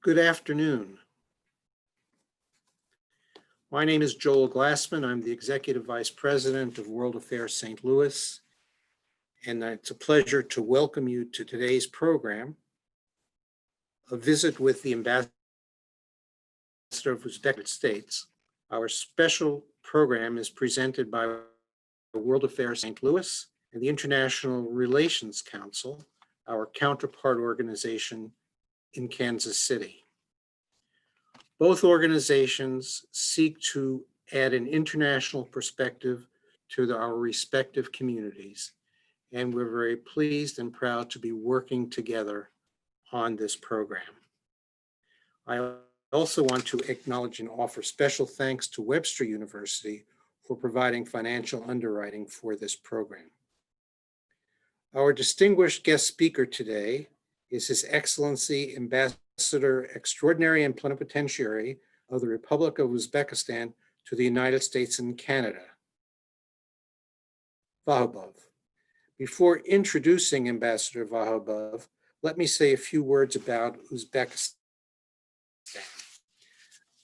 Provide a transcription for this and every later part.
Good afternoon. My name is Joel Glassman. I'm the Executive Vice President of World Affairs St. Louis, and it's a pleasure to welcome you to today's program, a visit with the Ambassador of Uzbekistan States. Our special program is presented by World Affairs St. Louis and the International Relations Council, our counterpart organization in Kansas City. Both organizations seek to add an international perspective to our respective communities, and we're very pleased and proud to be working together on this program. I also want to acknowledge and offer special thanks to Webster University for providing financial underwriting for this program. Our distinguished guest speaker today is His Excellency Ambassador Extraordinary and Plenipotentiary of the Republic of Uzbekistan to the United States and Canada, Vakhabov. Before introducing Ambassador Vakhabov, let me say a few words about Uzbekistan.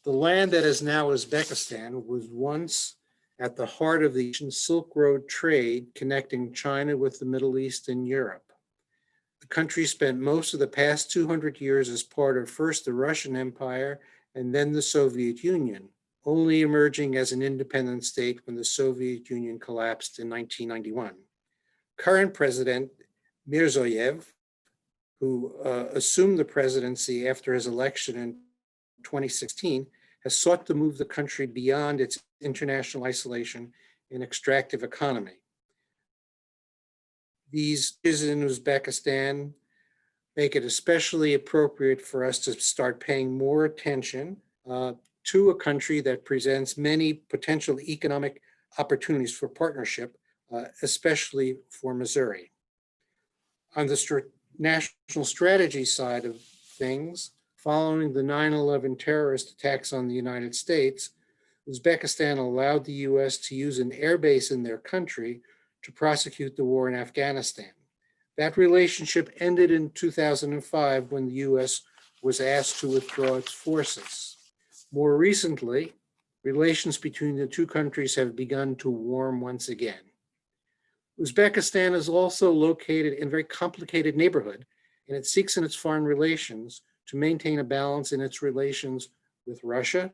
The land that is now Uzbekistan was once at the heart of the Silk Road trade connecting China with the Middle East and Europe. The country spent most of the past 200 years as part of first the Russian Empire and then the Soviet Union, only emerging as an independent state when the Soviet Union collapsed in 1991. Current President Mirziyoyev, who assumed the presidency after his election in 2016, has sought to move the country beyond its international isolation and extractive economy. These issues in Uzbekistan make it especially appropriate for us to start paying more attention to a country that presents many potential economic opportunities for partnership, especially for Missouri. On the national strategy side of things, following the 9/11 terrorist attacks on the United States, Uzbekistan allowed the US to use an airbase in their country to prosecute the war in Afghanistan. That relationship ended in 2005 when the US was asked to withdraw its forces. More recently, relations between the two countries have begun to warm once again. Uzbekistan is also located in a very complicated neighborhood, and it seeks in its foreign relations to maintain a balance in its relations with Russia,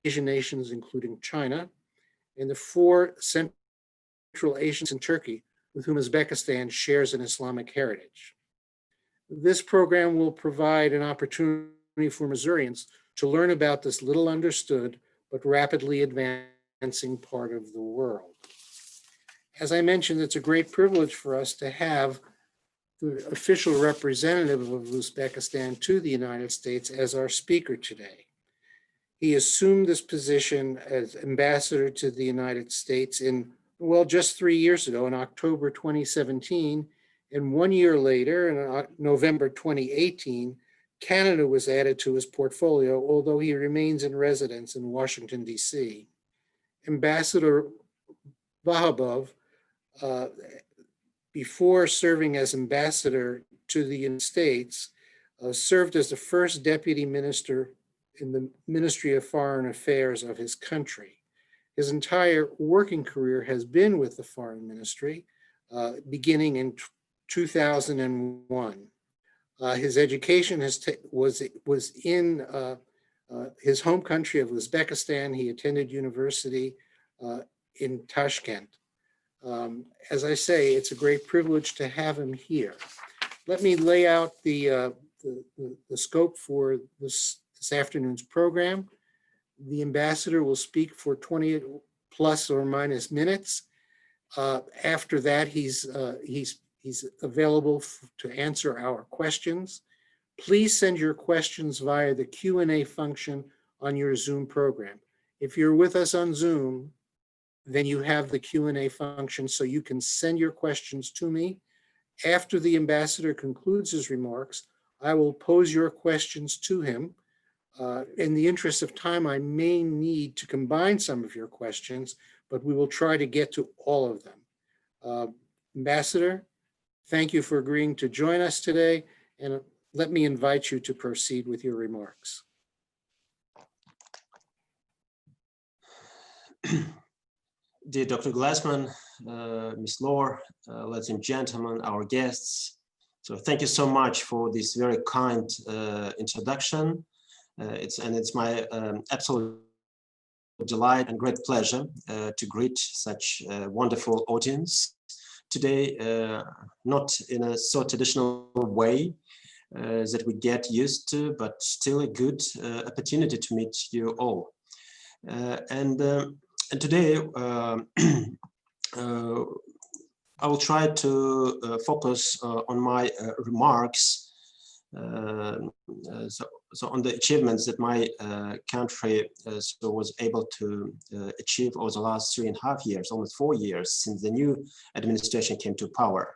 Asian nations including China, and the four Central Asians and Turkey, with whom Uzbekistan shares an Islamic heritage. This program will provide an opportunity for Missourians to learn about this little understood but rapidly advancing part of the world. As I mentioned, it's a great privilege for us to have the official representative of Uzbekistan to the United States as our speaker today. He assumed this position as ambassador to the United States just 3 years ago in October 2017, and 1 year later, in November 2018, Canada was added to his portfolio, although he remains in residence in Washington, D.C. Ambassador Vakhabov, before serving as ambassador to the United States, served as the first deputy minister in the Ministry of Foreign Affairs of his country. His entire working career has been with the Foreign Ministry, beginning in 2001. His education was in his home country of Uzbekistan. He attended university in Tashkent. As I say, it's a great privilege to have him here. Let me lay out the scope for this afternoon's program. The ambassador will speak for 20 plus or minus minutes. After that, he's available to answer our questions. Please send your questions via the Q&A function on your Zoom program. If you're with us on Zoom, then you have the Q&A function so you can send your questions to me. After the ambassador concludes his remarks, I will pose your questions to him. In the interest of time, I may need to combine some of your questions, but we will try to get to all of them. Ambassador, thank you for agreeing to join us today. And let me invite you to proceed with your remarks. Dear Dr. Glassman, Ms. Laure, ladies and gentlemen, our guests. So thank you so much for this very kind introduction. It's my absolute delight and great pleasure to greet such a wonderful audience today, not in a so traditional way that we get used to, but still a good opportunity to meet you all. And today, I will try to focus on my remarks, so on the achievements that my country was able to achieve over the last 3.5 years, almost 4 years, since the new administration came to power.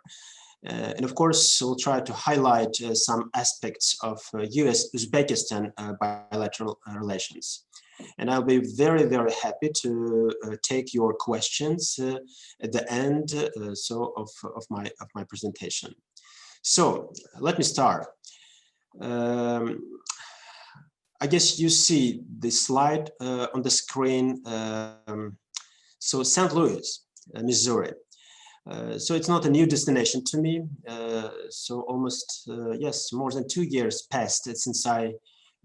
And of course, we'll try to highlight some aspects of US-Uzbekistan bilateral relations. And I'll be very, very happy to take your questions at the end of my presentation. So let me start. I guess you see the slide on the screen. So St. Louis, Missouri. So it's not a new destination to me. So almost, yes, more than 2 years passed since I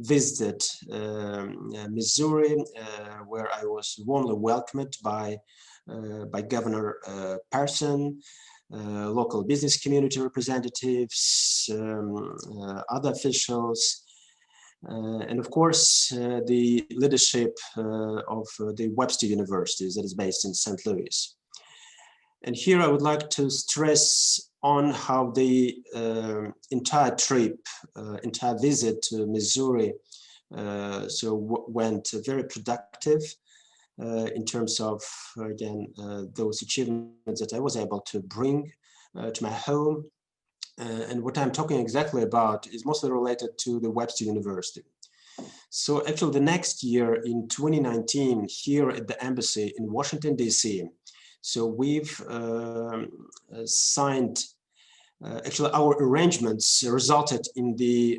visited Missouri, where I was warmly welcomed by Governor Parson, local business community representatives, other officials, and of course the leadership of the Webster University that is based in St. Louis. And here I would like to stress on how the entire trip, entire visit to Missouri went very productive in terms of, again, those achievements that I was able to bring to my home. And what I'm talking exactly about is mostly related to the Webster University. So actually the next year in 2019, here at the embassy in Washington, DC, so we've signed, actually our arrangements resulted in the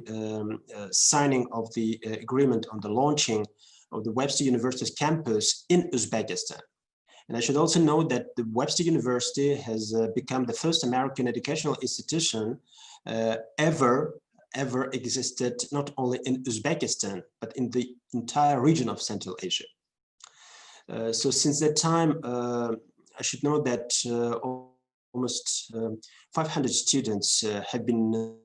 signing of the agreement on the launching of the Webster University's campus in Uzbekistan. And I should also note that the Webster University has become the first American educational institution ever existed not only in Uzbekistan, but in the entire region of Central Asia. So since that time, I should note that almost 500 students have been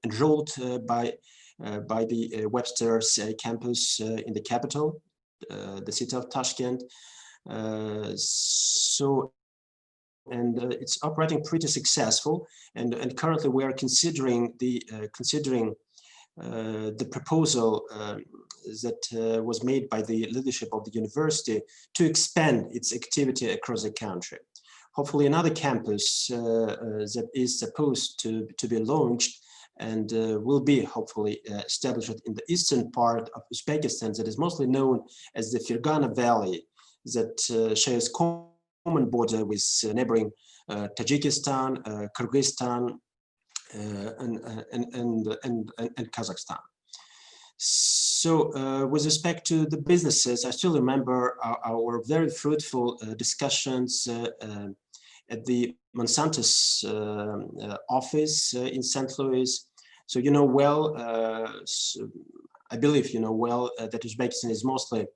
enrolled by the Webster's campus in the capital, the city of Tashkent. It's operating pretty successful, and currently we are considering the proposal that was made by the leadership of the university to expand its activity across the country. Hopefully another campus that is supposed to be launched and will be hopefully established in the eastern part of Uzbekistan, that is mostly known as the Fergana Valley, that shares common border with neighboring Tajikistan, Kyrgyzstan, and Kazakhstan. So with respect to the businesses, I still remember our very fruitful discussions at the Monsanto's office in St. Louis. So you know well, I believe you know well that Uzbekistan is mostly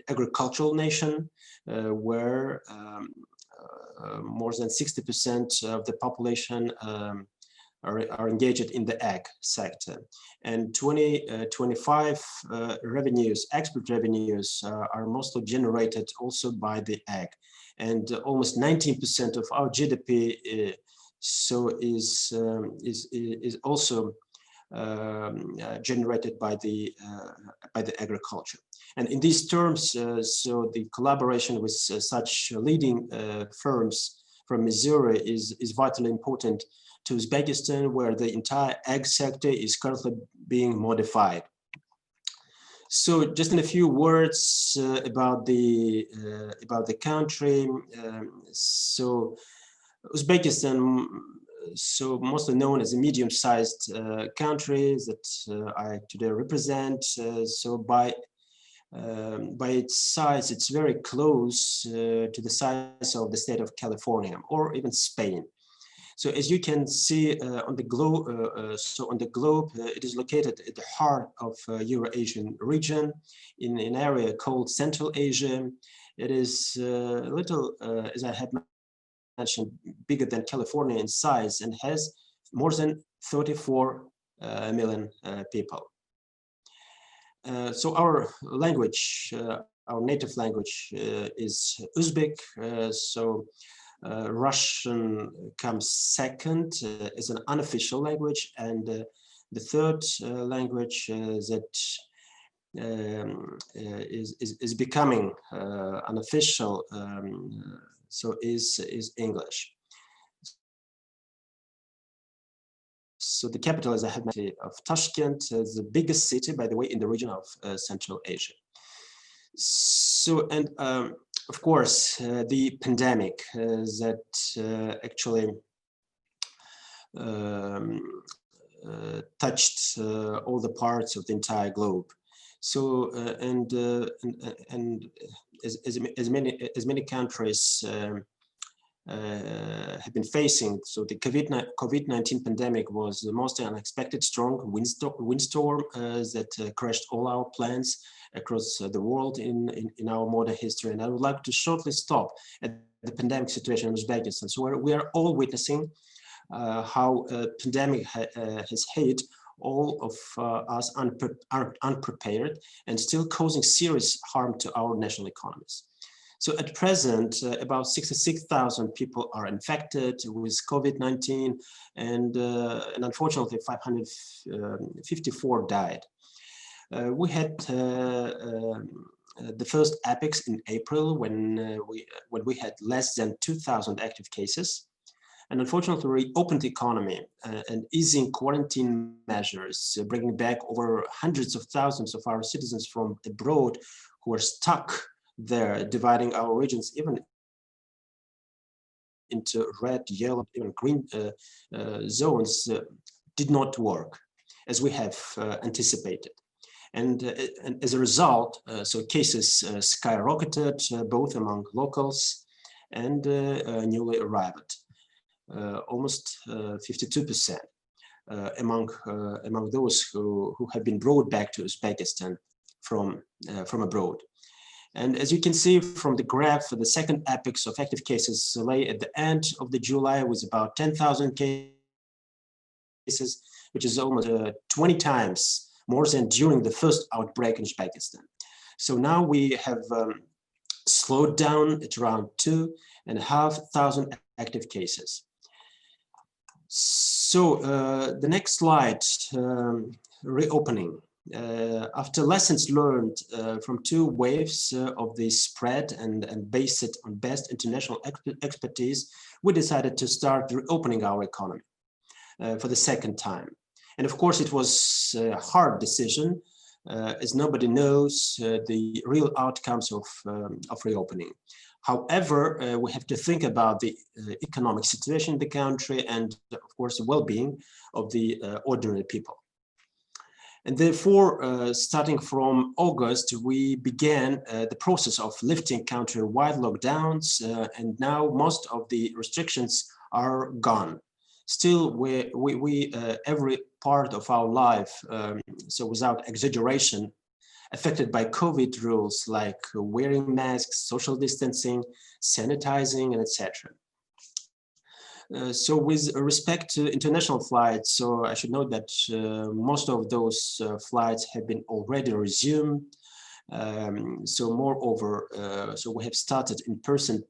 agricultural nation, where more than 60% of the population are engaged in the ag sector, and 25 revenues, export revenues, are mostly generated also by the ag, and almost 19% of our GDP is also generated by the agriculture. And in these terms, so the collaboration with such leading firms from Missouri is vitally important to Uzbekistan, where the entire ag sector is currently being modified. So just in a few words about the country. So Uzbekistan, so mostly known as a medium-sized country that I today represent. So by its size, it's very close to the size of the state of California or even Spain. So as you can see on the globe, it is located at the heart of Euro-Asian region in an area called Central Asia. It is a little, as I had mentioned, bigger than California in size and has more than 34 million people. So our language, our native language is Uzbek. Russian comes second as an unofficial language, and the third language that is becoming unofficial, so is English. So the capital is of Tashkent, the biggest city, by the way, in the region of Central Asia. So, and of course, the pandemic that actually touched all the parts of the entire globe. So, and as many countries have been facing, so the COVID-19 pandemic was the most unexpected strong windstorm that crashed all our plans across the world in our modern history. And I would like to shortly stop at the pandemic situation in Uzbekistan. So we are all witnessing how pandemic has hit all of us unprepared and still causing serious harm to our national economies. So at present, about 66,000 people are infected with COVID-19, and unfortunately 554 died. We had the first epics in April when we had less than 2,000 active cases. And unfortunately, reopened the economy and easing quarantine measures, bringing back over hundreds of thousands of our citizens from abroad who are stuck there, dividing our regions even into red, yellow, even green zones, did not work as we have anticipated. And as a result, so cases skyrocketed both among locals and newly arrived, almost 52% among those who have been brought back to Uzbekistan from abroad. And as you can see from the graph, the second epochs of active cases lay at the end of the July with about 10,000 cases, which is almost 20 times more than during the first outbreak in Uzbekistan. So now we have slowed down at around 2,500 active cases. So the next slide, reopening. After lessons learned from two waves of the spread and based it on best international expertise, we decided to start reopening our economy for the second time. And of course, it was a hard decision, as nobody knows the real outcomes of reopening. However, we have to think about the economic situation in the country and, of course, the well-being of the ordinary people. And therefore, starting from August, we began the process of lifting country-wide lockdowns, and now most of the restrictions are gone. Still, we every part of our life, so without exaggeration, affected by COVID rules like wearing masks, social distancing, sanitizing, and etc. So with respect to international flights, so I should note that most of those flights have been already resumed. So moreover, so we have started in-person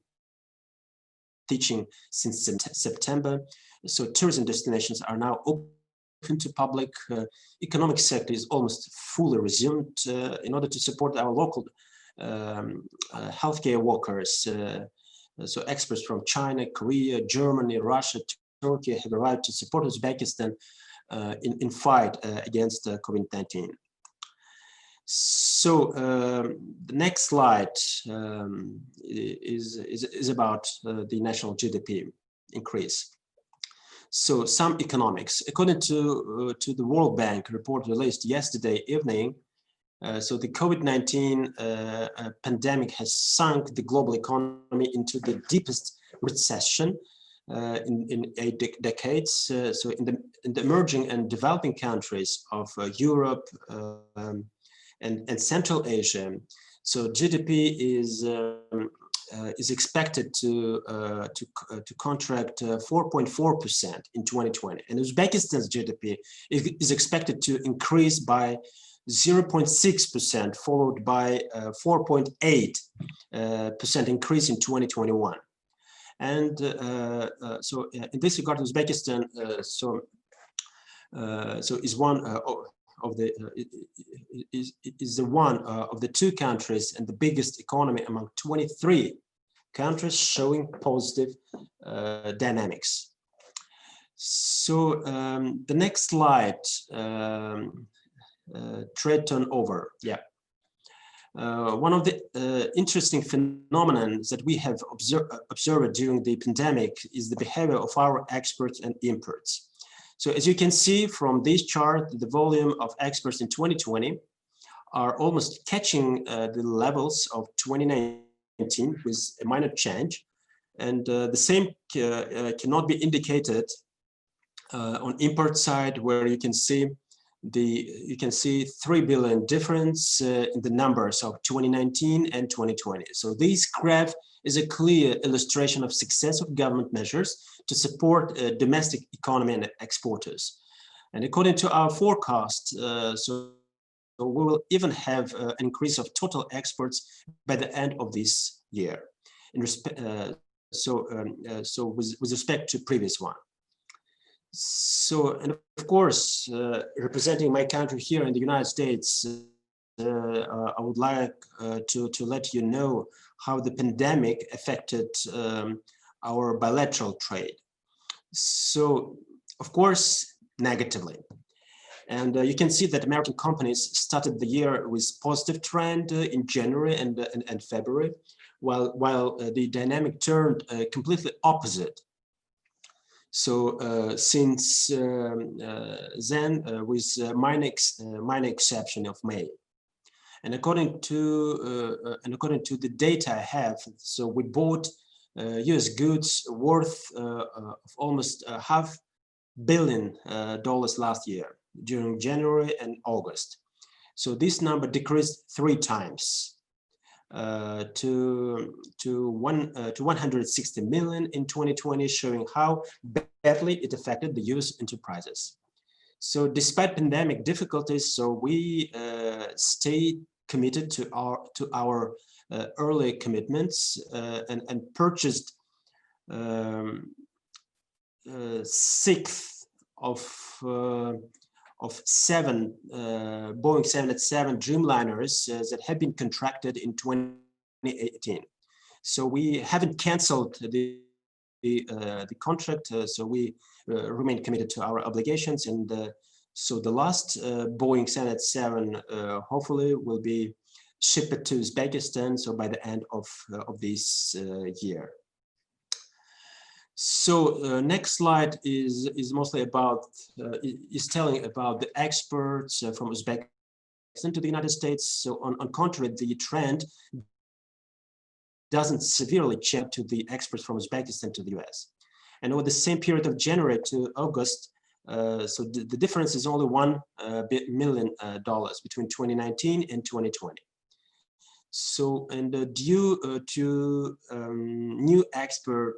teaching since September. So tourism destinations are now open to public. Economic sector is almost fully resumed in order to support our local healthcare workers. So experts from China, Korea, Germany, Russia, Turkey have arrived to support Uzbekistan in fight against COVID-19. So the next slide is about the national GDP increase. So some economics, according to the World Bank report released yesterday evening, so the COVID-19 pandemic has sunk the global economy into the deepest recession in 8 decades. So in the emerging and developing countries of Europe and Central Asia, so GDP is expected to contract 4.4% in 2020, and Uzbekistan's GDP is expected to increase by 0.6%, followed by 4.8% increase in 2021. And so in this regard, Uzbekistan is one of the of the two countries and the biggest economy among 23 countries showing positive dynamics. So the next slide, trade turnover. Yeah. One of the interesting phenomena that we have observed during the pandemic is the behavior of our exports and imports. So as you can see from this chart, the volume of exports in 2020 are almost catching the levels of 2019 with a minor change. And the same cannot be indicated on import side, where you can see 3 billion difference in the numbers of 2019 and 2020. So this graph is a clear illustration of success of government measures to support domestic economy and exporters. And according to our forecast, so we will even have an increase of total exports by the end of this year, in with respect to previous one. So, and of course, representing my country here in the United States, I would like to let you know how the pandemic affected our bilateral trade. So, of course, negatively. And you can see that American companies started the year with positive trend in January and February, while the dynamic turned completely opposite. So since then, with minor exception of May, and according to the data I have, so we bought U.S. goods worth of almost $500 million last year during January and August. So this number decreased 3 times. To 160 million in 2020, showing how badly it affected the U.S. enterprises. So despite pandemic difficulties, so we stayed committed to our early commitments and purchased 6 of 7 Boeing 787 Dreamliners that had been contracted in 2018. So we haven't canceled the contract, so we remain committed to our obligations. And so the last Boeing 787 hopefully will be shipped to Uzbekistan, so by the end of this year. So next slide is mostly about is telling about the exports from Uzbekistan to the United States. So on contrary, the trend doesn't severely change to the exports from Uzbekistan to the US. And over the same period of January to August, so the difference is only $1 million between 2019 and 2020. So, and due to new export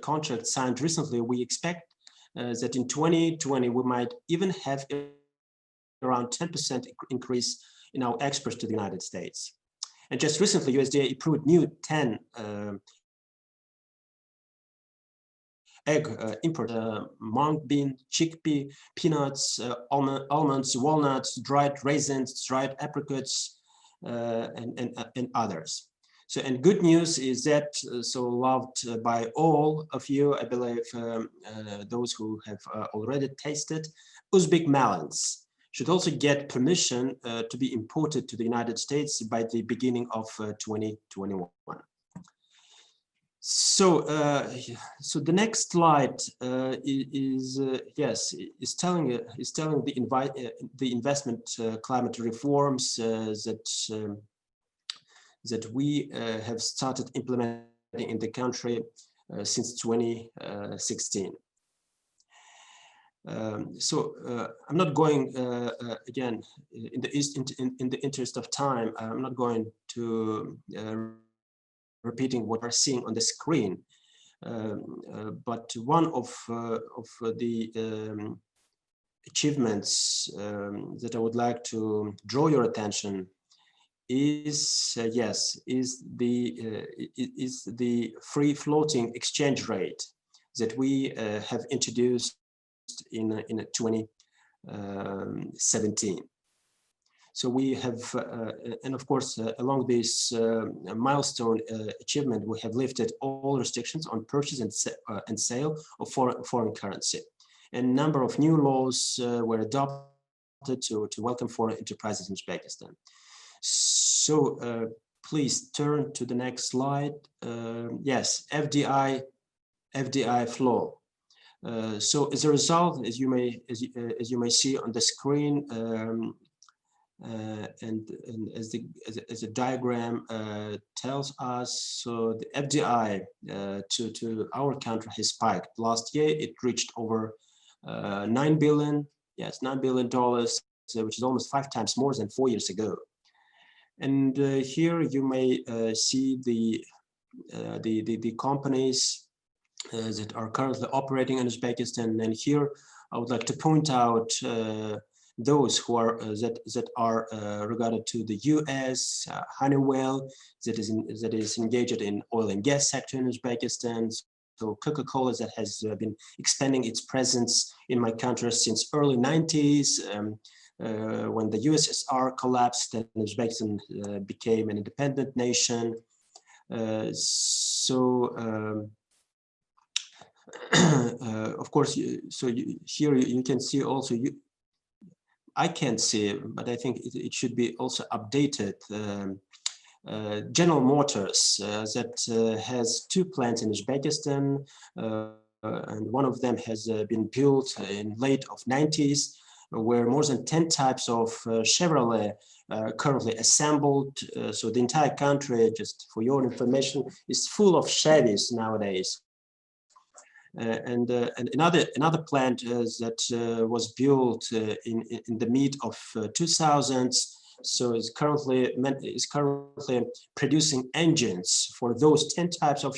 contracts signed recently, we expect that in 2020 we might even have around 10% increase in our exports to the United States. And just recently, USDA approved new 10 egg import, mung bean, chickpea, peanuts, almonds, walnuts, dried raisins, dried apricots, and others. So, and good news is that, so loved by all of you, I believe, those who have already tasted, Uzbek melons should also get permission to be imported to the United States by the beginning of 2021. So the next slide is telling the investment climate reforms that we have started implementing in the country since 2016. I'm not going again in the interest of time. I'm not going to repeating what we're seeing on the screen, but one of the achievements that I would like to draw your attention is the free floating exchange rate that we have introduced in 2017. So we have, and of course, along this milestone achievement, we have lifted all restrictions on purchase and sale of foreign currency. And a number of new laws were adopted to welcome foreign enterprises in Uzbekistan. So please turn to the next slide. Yes, FDI flow. So as a result, as you may see on the screen, and as the diagram tells us, so the FDI to our country has spiked. Last year, it reached over $9 billion. Yes, $9 billion, which is almost 5 times more than 4 years ago. And here you may see the companies that are currently operating in Uzbekistan. And here I would like to point out those who are that are regarded to the US, Honeywell, that is engaged in oil and gas sector in Uzbekistan. So Coca-Cola that has been expanding its presence in my country since early 90s. When the USSR collapsed and Uzbekistan became an independent nation. Of course, here you can see also, I can't see, but I think it should be also updated. General Motors that has 2 plants in Uzbekistan, and one of them has been built in late of 90s, where more than 10 types of Chevrolet currently assembled. So the entire country, just for your information, is full of Chevys nowadays. And another plant that was built in the mid of 2000s, so is currently producing engines for those 10 types of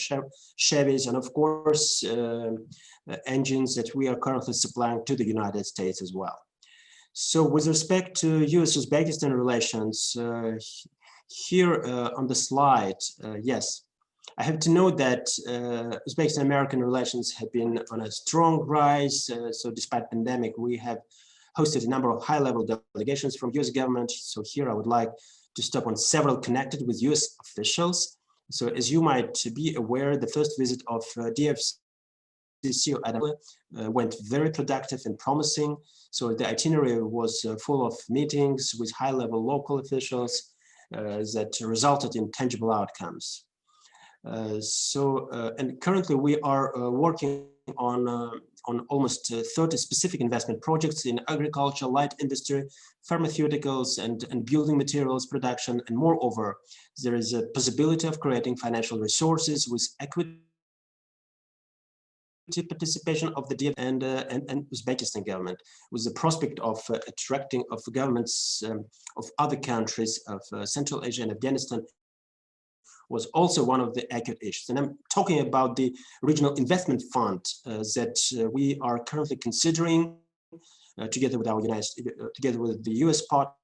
Chevys, and of course engines that we are currently supplying to the United States as well. So with respect to US-Uzbekistan relations, here on the slide, yes, I have to note that Uzbekistan-American relations have been on a strong rise. So despite pandemic, we have hosted a number of high-level delegations from US government. So here I would like to stop on several connected with US officials. So as you might be aware, the first visit of DFC went very productive and promising. So the itinerary was full of meetings with high-level local officials that resulted in tangible outcomes. And currently we are working on almost 30 specific investment projects in agriculture, light industry, pharmaceuticals, and building materials production. And moreover, there is a possibility of creating financial resources with equity participation of the DF and Uzbekistan government, with the prospect of attracting of governments of other countries of Central Asia and Afghanistan was also one of the acute issues. And I'm talking about the regional investment fund that we are currently considering together with the US partners.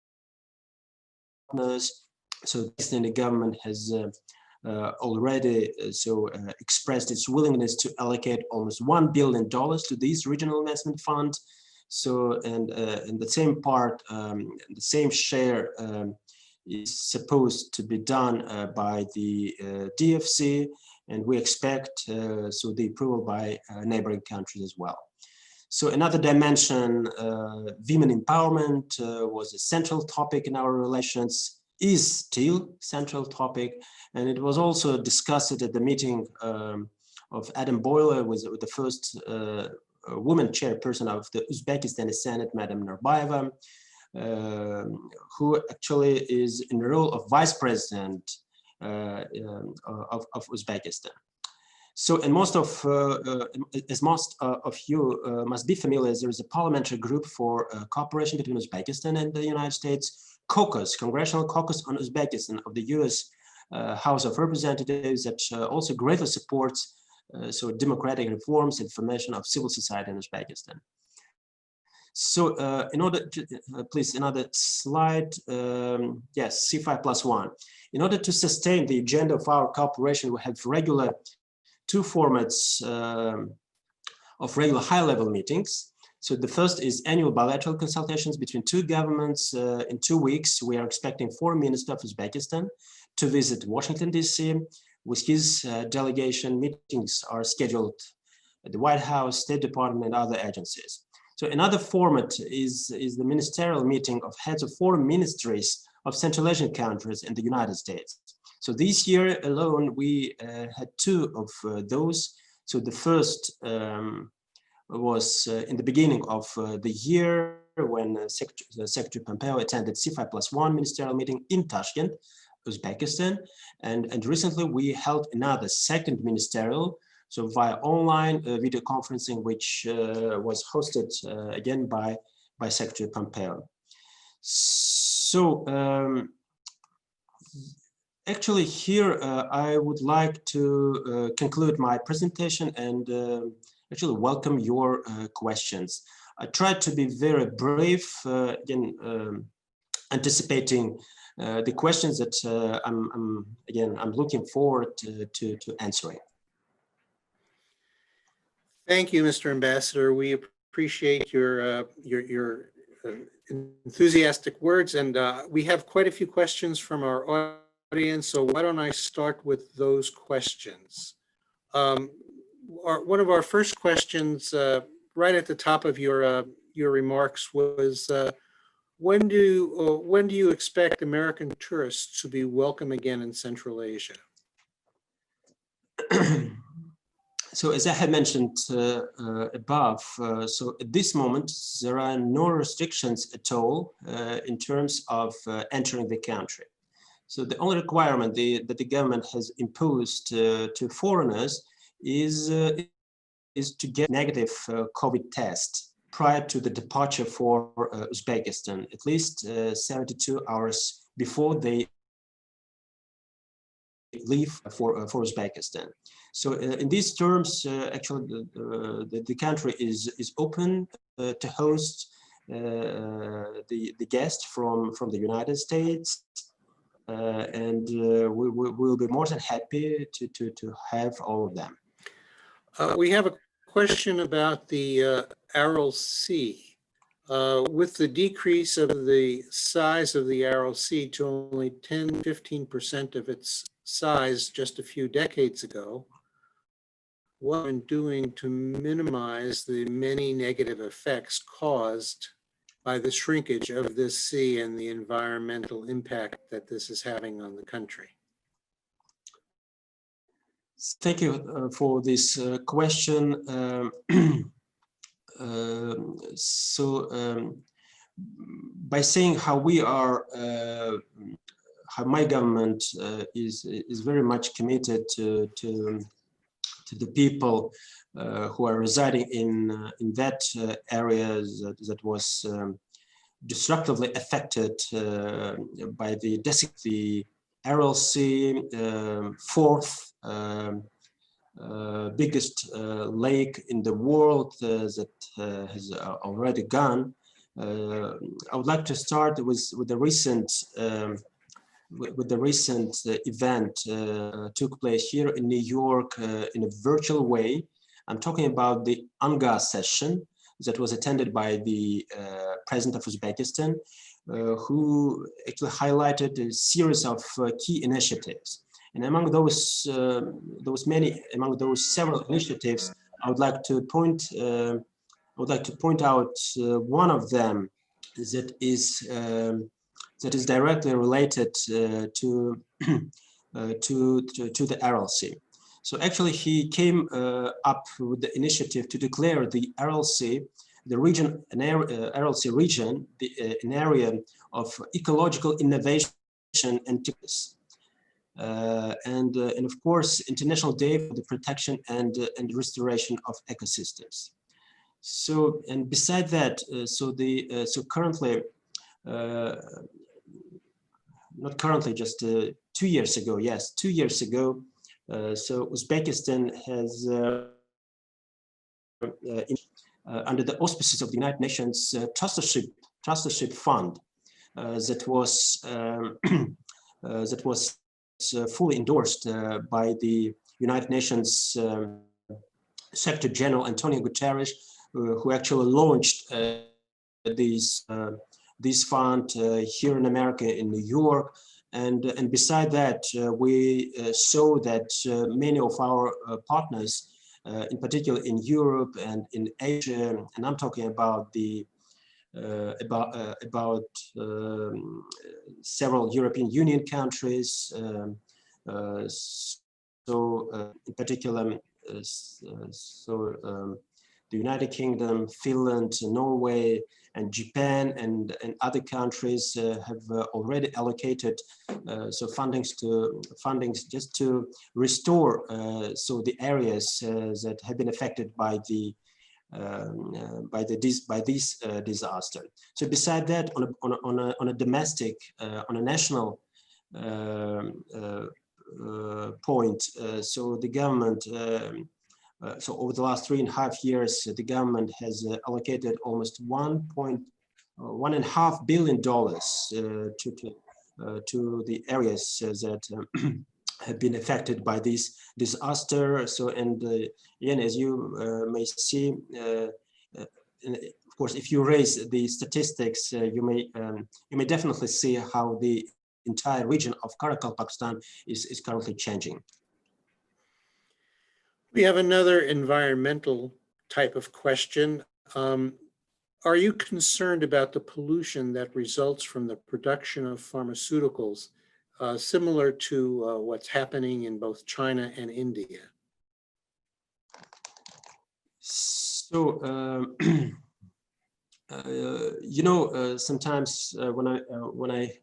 So the Pakistani government has already expressed its willingness to allocate almost $1 billion to this regional investment fund. So, and the same part, the same share is supposed to be done by the DFC, and we expect the approval by neighboring countries as well. So another dimension, women empowerment, was a central topic in our relations. is still central topic, and it was also discussed at the meeting of Adam Boiler with the first woman chairperson of the Uzbekistan Senate, Madam Narbayeva, who actually is in the role of vice president of Uzbekistan. So, and as most of you must be familiar, there is a parliamentary group for cooperation between Uzbekistan and the United States, caucus, Congressional Caucus on Uzbekistan of the US House of Representatives, that also greatly supports so democratic reforms and formation of civil society in Uzbekistan. So in order to, please, another slide, yes, C5+1. In order to sustain the agenda of our cooperation, we have regular two formats of regular high-level meetings. So the first is annual bilateral consultations between two governments. In 2 weeks, we are expecting Foreign Minister of Uzbekistan to visit Washington, D.C. With his delegation. Meetings are scheduled at the White House, State Department, and other agencies. So another format is the ministerial meeting of heads of foreign ministries of Central Asian countries in the United States. So this year alone, we had two of those. So the first was in the beginning of the year when Secretary Pompeo attended C5+1 ministerial meeting in Tashkent, Uzbekistan, and recently we held another second ministerial, so via online video conferencing, which was hosted again by Secretary Pompeo. So actually here I would like to conclude my presentation and actually welcome your questions. I tried to be very brief, again, anticipating the questions that I'm looking forward to answering. Thank you, Mr. Ambassador. We appreciate your enthusiastic words, and we have quite a few questions from our audience. So why don't I start with those questions? One of our first questions, right at the top of your remarks, was when do you expect American tourists to be welcome again in Central Asia? So as I had mentioned above, so at this moment, there are no restrictions at all in terms of entering the country. So the only requirement that the government has imposed to foreigners is to get negative COVID test prior to the departure for Uzbekistan, at least 72 hours before they leave for Uzbekistan. So in these terms, actually, the country is open to host the guests from the United States, and we will be more than happy to have all of them. We have a question about the Aral Sea. With the decrease of the size of the Aral Sea to only 10–15% of its size just a few decades ago, what are we doing to minimize the many negative effects caused by the shrinkage of this sea and the environmental impact that this is having on the country? Thank you for this question. By saying how we are, how my government is very much committed to the people who are residing in that area that was destructively affected by the Aral Sea, fourth biggest lake in the world that has already gone. I would like to start with the recent event took place here in New York in a virtual way. I'm talking about the UNGA session that was attended by the President of Uzbekistan, who actually highlighted a series of key initiatives. And among those several initiatives, I would like to point out one of them that is that is directly related to the Aral Sea. So actually, he came up with the initiative to declare the Aral Sea, the region, Aral Sea region, an area of ecological innovation and technology. And of course, International Day for the Protection and Restoration of Ecosystems. So, and beside that, so currently, not currently, just 2 years ago, yes, 2 years ago, so Uzbekistan has, under the auspices of the United Nations Trusteeship Fund, that was fully endorsed by the United Nations Secretary General Antonio Guterres, who actually launched this fund here in America, in New York. And beside that, we saw that many of our partners, in particular in Europe and in Asia, and I'm talking about the several European Union countries. In particular, the United Kingdom, Finland, Norway, and Japan, and other countries have already allocated fundings just to restore the areas that have been affected by this disaster. So beside that, on a domestic, on a national point, so the government, so over the last 3.5 years, the government has allocated almost $1.5 billion to the areas that have been affected by this disaster. So, and again, as you may see, of course, if you raise the statistics, you may definitely see how the entire region of Karakkal, Pakistan is currently changing. We have another environmental type of question. Are you concerned about the pollution that results from the production of pharmaceuticals, similar to what's happening in both China and India? So, sometimes when I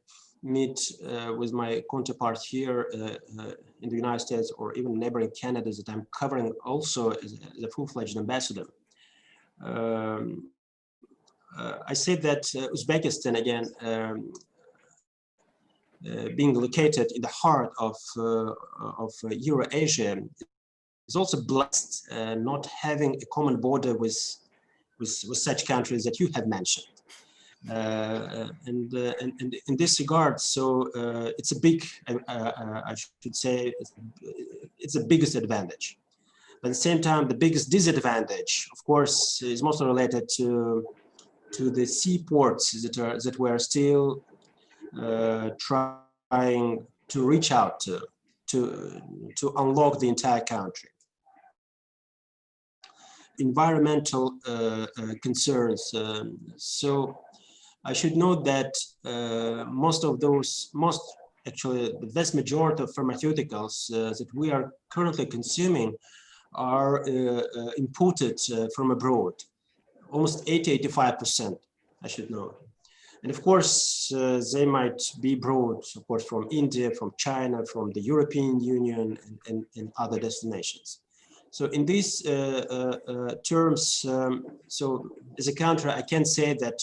meet with my counterpart here in the United States or even neighboring Canada that I'm covering also as a full-fledged ambassador, I say that Uzbekistan, again, being located in the heart of Eurasia, is also blessed not having a common border with such countries that you have mentioned. And in this regard, so it's a big, I should say, it's the biggest advantage. But at the same time, the biggest disadvantage, of course, is mostly related to the seaports that we're still trying to reach out to unlock the entire country. Environmental concerns. So I should note that actually the vast majority of pharmaceuticals that we are currently consuming are imported from abroad, almost 80–85%, I should note. And of course, they might be brought, of course, from India, from China, from the European Union, and other destinations. So in these terms, so as a country, I can say that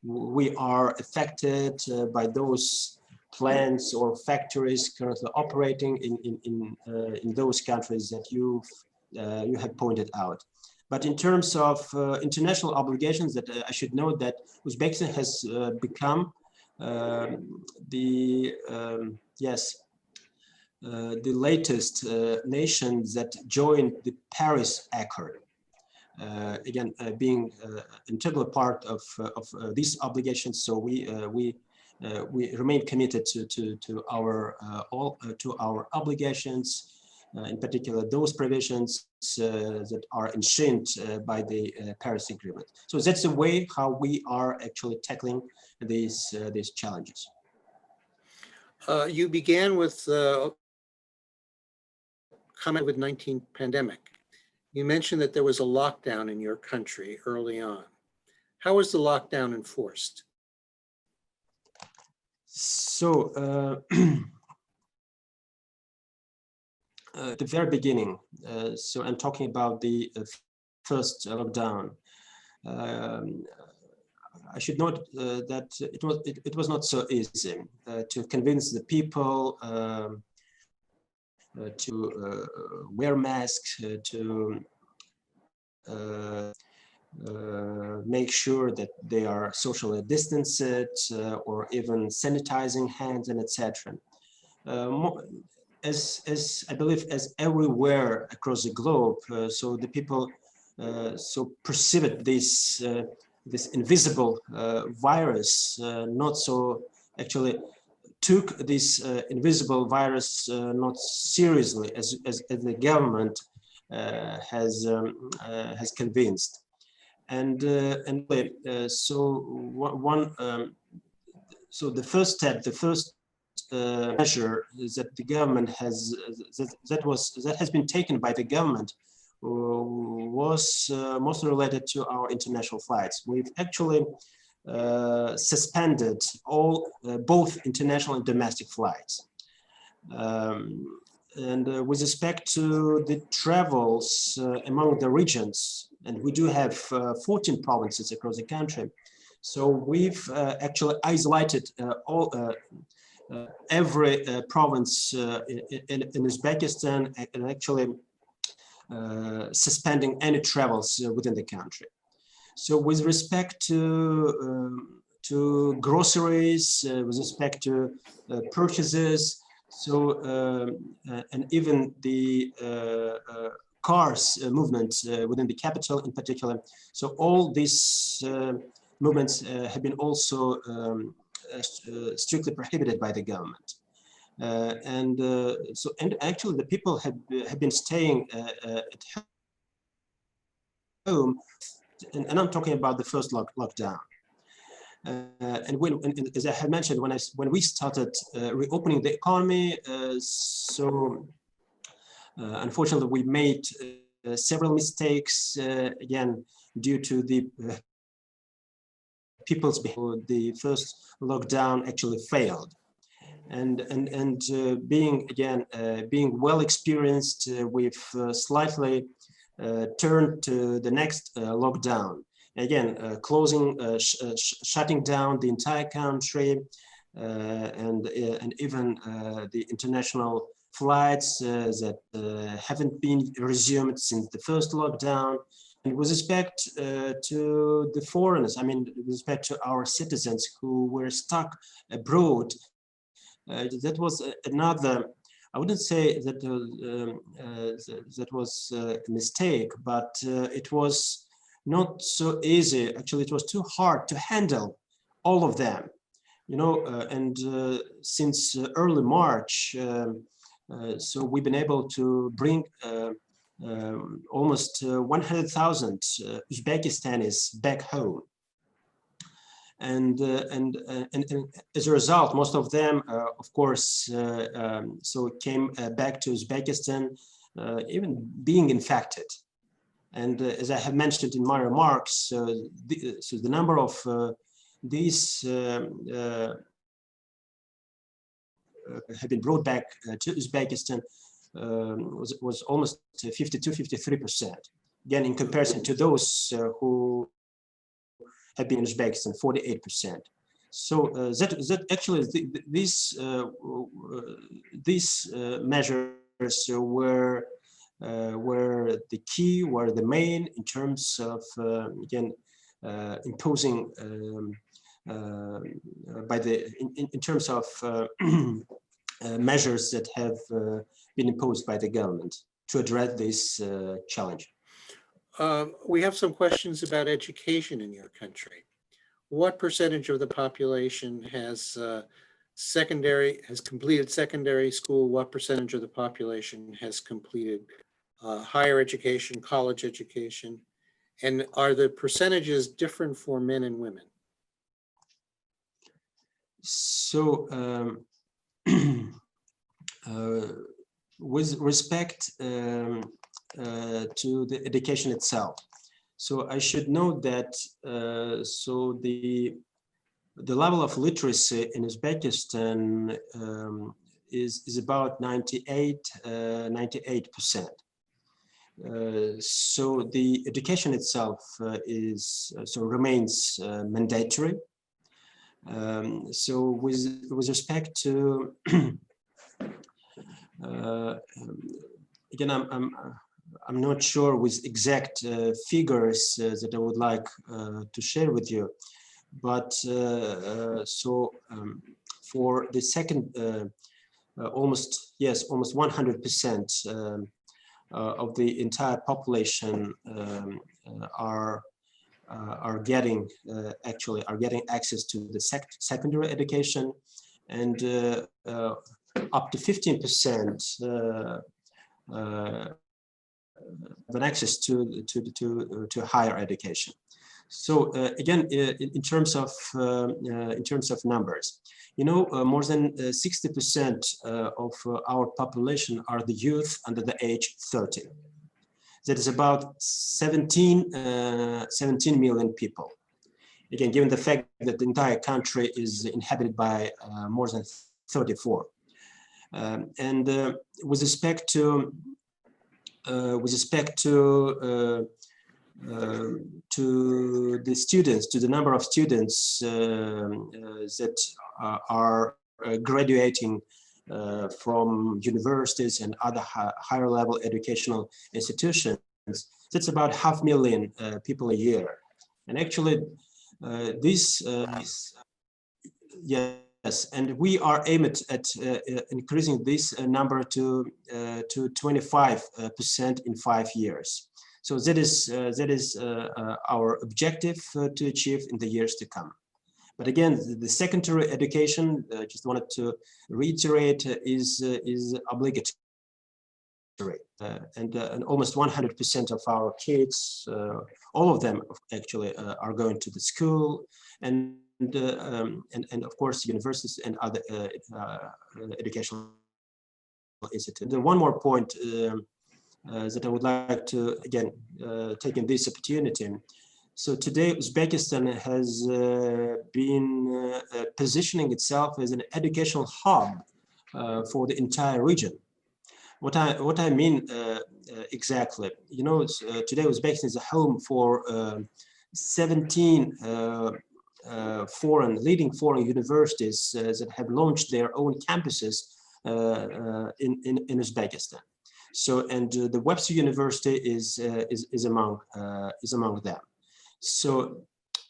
we are affected by those plants or factories currently operating in those countries that you have pointed out. But in terms of international obligations, that I should note that Uzbekistan has become the latest nation that joined the Paris Accord. Again, being an integral part of these obligations, so we remain committed to our obligations, in particular those provisions that are enshrined by the Paris Agreement. So that's the way how we are actually tackling these challenges. You began with COVID-19 pandemic. You mentioned that there was a lockdown in your country early on. How was the lockdown enforced? So at the very beginning, so I'm talking about the first lockdown. I should note that it was not so easy to convince the people to wear masks, to make sure that they are socially distanced or even sanitizing hands and etc. As I believe as everywhere across the globe, so the people so perceived this invisible virus, not so actually took this invisible virus not seriously as the government has convinced. So so the first step, the first measure that the government that has been taken by the government was mostly related to our international flights. We've actually suspended all both international and domestic flights. With respect to the travels among the regions, and we do have 14 provinces across the country, so we've actually isolated every province in Uzbekistan and actually suspending any travels within the country. So with respect to groceries, with respect to purchases, so and even the cars movement within the capital in particular. So all these movements have been also strictly prohibited by the government. And actually the people have been staying at home, and I'm talking about the first lockdown. And as I had mentioned, when we started reopening the economy, so unfortunately we made several mistakes again due to the people's behavior. The first lockdown actually failed, and being well experienced, we've slightly turned to the next lockdown. Again, closing, shutting down the entire country, and even the international flights that haven't been resumed since the first lockdown. And with respect to the foreigners, I mean, with respect to our citizens who were stuck abroad, that was another, I wouldn't say that that was a mistake, but it was not so easy. Actually, it was too hard to handle all of them, you know, and since early March, so we've been able to bring almost 100,000 Uzbekistanis back home. And as a result, most of them, of course, so came back to Uzbekistan, even being infected. And as I have mentioned in my remarks, so the number of these have been brought back to Uzbekistan was almost 52–53%. Again, in comparison to those who have been in Uzbekistan, 48%. So that actually these measures were the key, were the main in terms of again imposing by the in terms of measures that have been imposed by the government to address this challenge. We have some questions about education in your country. What percentage of the population has has completed secondary school? What percentage of the population has completed higher education, college education? And are the percentages different for men and women? So with respect to the education itself, so I should note that so the level of literacy in Uzbekistan is about 98%. So the education itself remains mandatory. So with respect to again, I'm not sure with exact figures that I would like to share with you, but for the second, almost 100% of the entire population are getting access to the secondary education, and up to 15% have access to higher education. So again, in terms of numbers, more than 60% of our population are the youth under the age 30. That is about 17 million people. Again, given the fact that the entire country is inhabited by more than 34. And with respect to the students, to the number of students that are graduating from universities and other higher level educational institutions, that's about 500,000 people a year. And actually yes, and we are aimed at increasing this number to 25% in 5 years. So that is our objective to achieve in the years to come. But again, the secondary education, just wanted to reiterate, is obligatory. And almost 100% of our kids, all of them actually, are going to the school, and of course universities and other educational institutes. One more point that I would like to again take in this opportunity. So today Uzbekistan has been positioning itself as an educational hub for the entire region. What I mean exactly, today Uzbekistan is a home for 17 leading foreign universities that have launched their own campuses in Uzbekistan. So, and the Webster University is among them. So,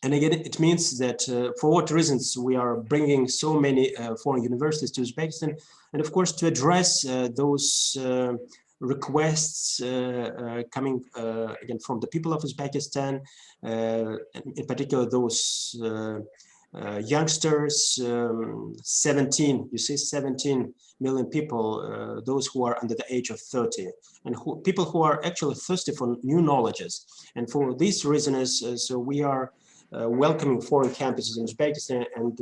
and again, it means that for what reasons we are bringing so many foreign universities to Uzbekistan, and of course to address those requests coming again from the people of Uzbekistan, in particular those youngsters, 17 million people, those who are under the age of 30, and people who are actually thirsty for new knowledges. And for these reasons, so we are welcoming foreign campuses in Uzbekistan, and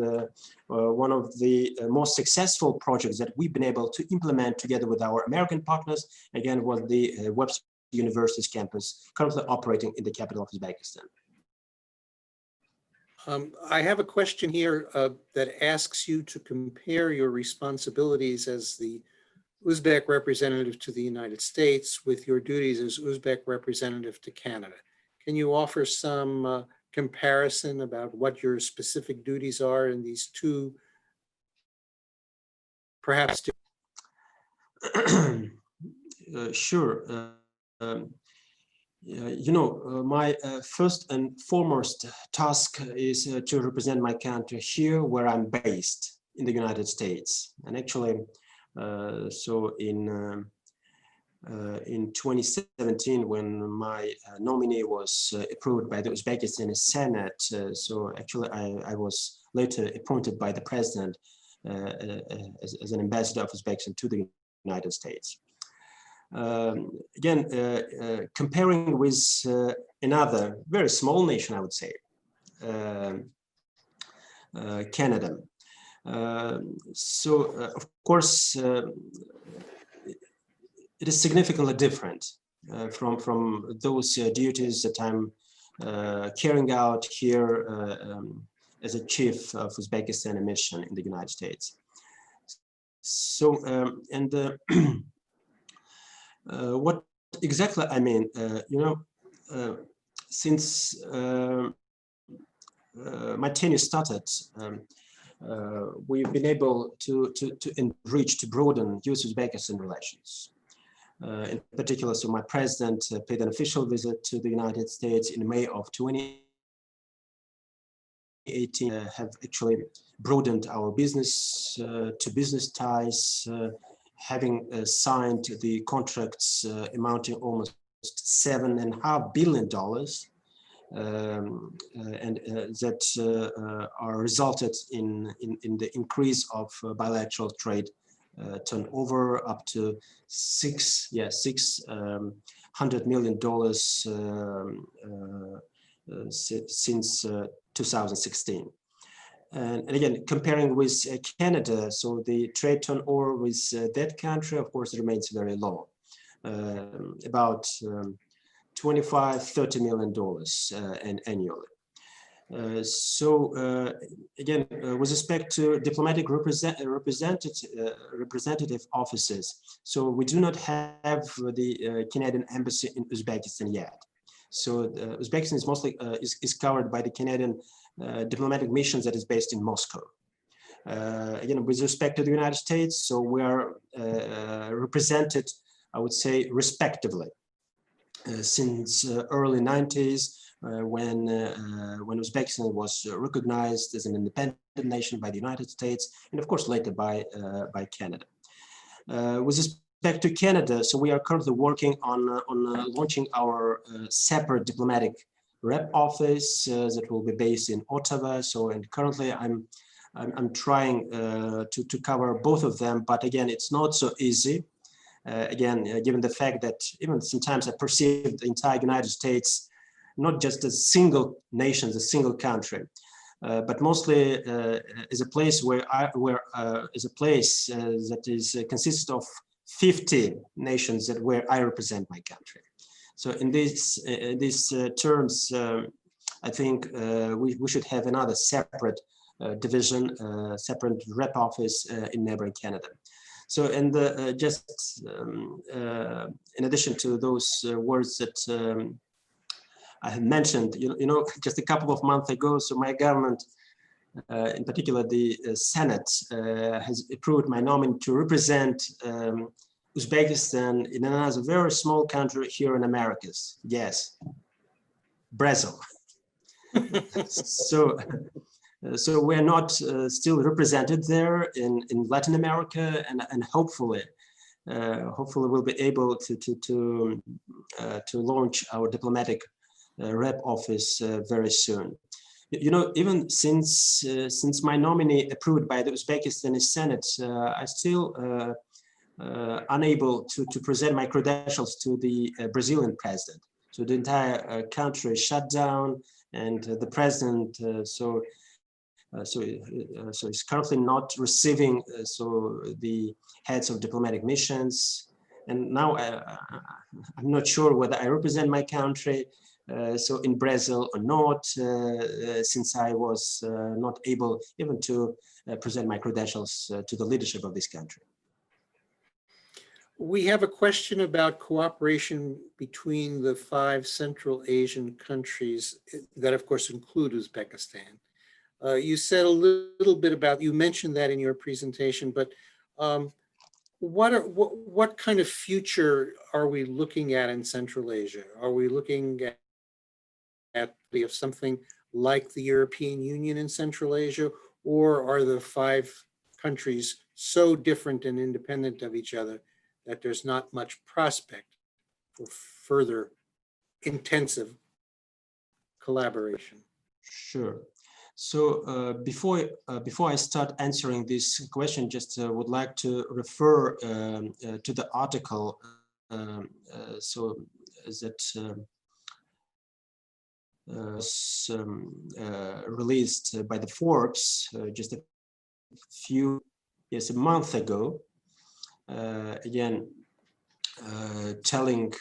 one of the most successful projects that we've been able to implement together with our American partners, again, was the Webster University's campus currently operating in the capital of Uzbekistan. I have a question here that asks you to compare your responsibilities as the Uzbek representative to the United States with your duties as Uzbek representative to Canada. Can you offer some comparison about what your specific duties are in these two, perhaps? Sure. My first and foremost task is to represent my country here where I'm based in the United States. And actually, so in 2017, when my nominee was approved by the Uzbekistan Senate, so actually I was later appointed by the president as an ambassador of Uzbekistan to the United States. Again, comparing with another very small nation, I would say, Canada. Of course, it is significantly different from those duties that I'm carrying out here as a chief of Uzbekistan mission in the United States. What exactly I mean, since my tenure started, we've been able to enrich, to broaden US-Uzbekistan relations. In particular, so my president paid an official visit to the United States in May of 2018, have actually broadened our business to business ties, having signed the contracts amounting almost $7.5 billion, that are resulted in the increase of bilateral trade turnover up to $600 million since 2016. And again, comparing with Canada, so the trade turnover with that country, of course, remains very low, about $25–30 million annually. Again, with respect to diplomatic representative offices, so we do not have the Canadian embassy in Uzbekistan yet. So Uzbekistan is mostly is covered by the Canadian diplomatic mission that is based in Moscow. Again, with respect to the United States, so we are represented, I would say, respectively, since early 90s, when Uzbekistan was recognized as an independent nation by the United States, and of course later by Canada. With respect to Canada, so we are currently working on launching our separate diplomatic rep office that will be based in Ottawa. So, and currently I'm trying to cover both of them, but again, it's not so easy. Again, given the fact that even sometimes I perceive the entire United States not just as single nation, a single country, but mostly as a place that is consists of 50 nations where I represent my country. So in these terms, I think we should have another separate division, separate rep office in neighboring Canada. So, and just in addition to those words that I have mentioned, you know, just a couple of months ago, so my government, in particular the Senate, has approved my nominee to represent Uzbekistan in another very small country here in Americas. Yes, Brazil. So we're not still represented there in Latin America, and hopefully we'll be able to launch our diplomatic rep office very soon. You know, even since my nominee approved by the Uzbekistani Senate, I still unable to present my credentials to the Brazilian president. So the entire country shut down, and the president so is currently not receiving the heads of diplomatic missions. And now I'm not sure whether I represent my country so in Brazil or not, since I was not able even to present my credentials to the leadership of this country. We have a question about cooperation between the 5 Central Asian countries that, of course, include Uzbekistan. You said a little bit about, you mentioned that in your presentation, but what kind of future are we looking at in Central Asia? Are we looking at something like the European Union in Central Asia, or are the 5 countries so different and independent of each other that there's not much prospect for further intensive collaboration? Sure. So before I start answering this question, just would like to refer to the article so that released by the Forbes just a month ago. Again, telling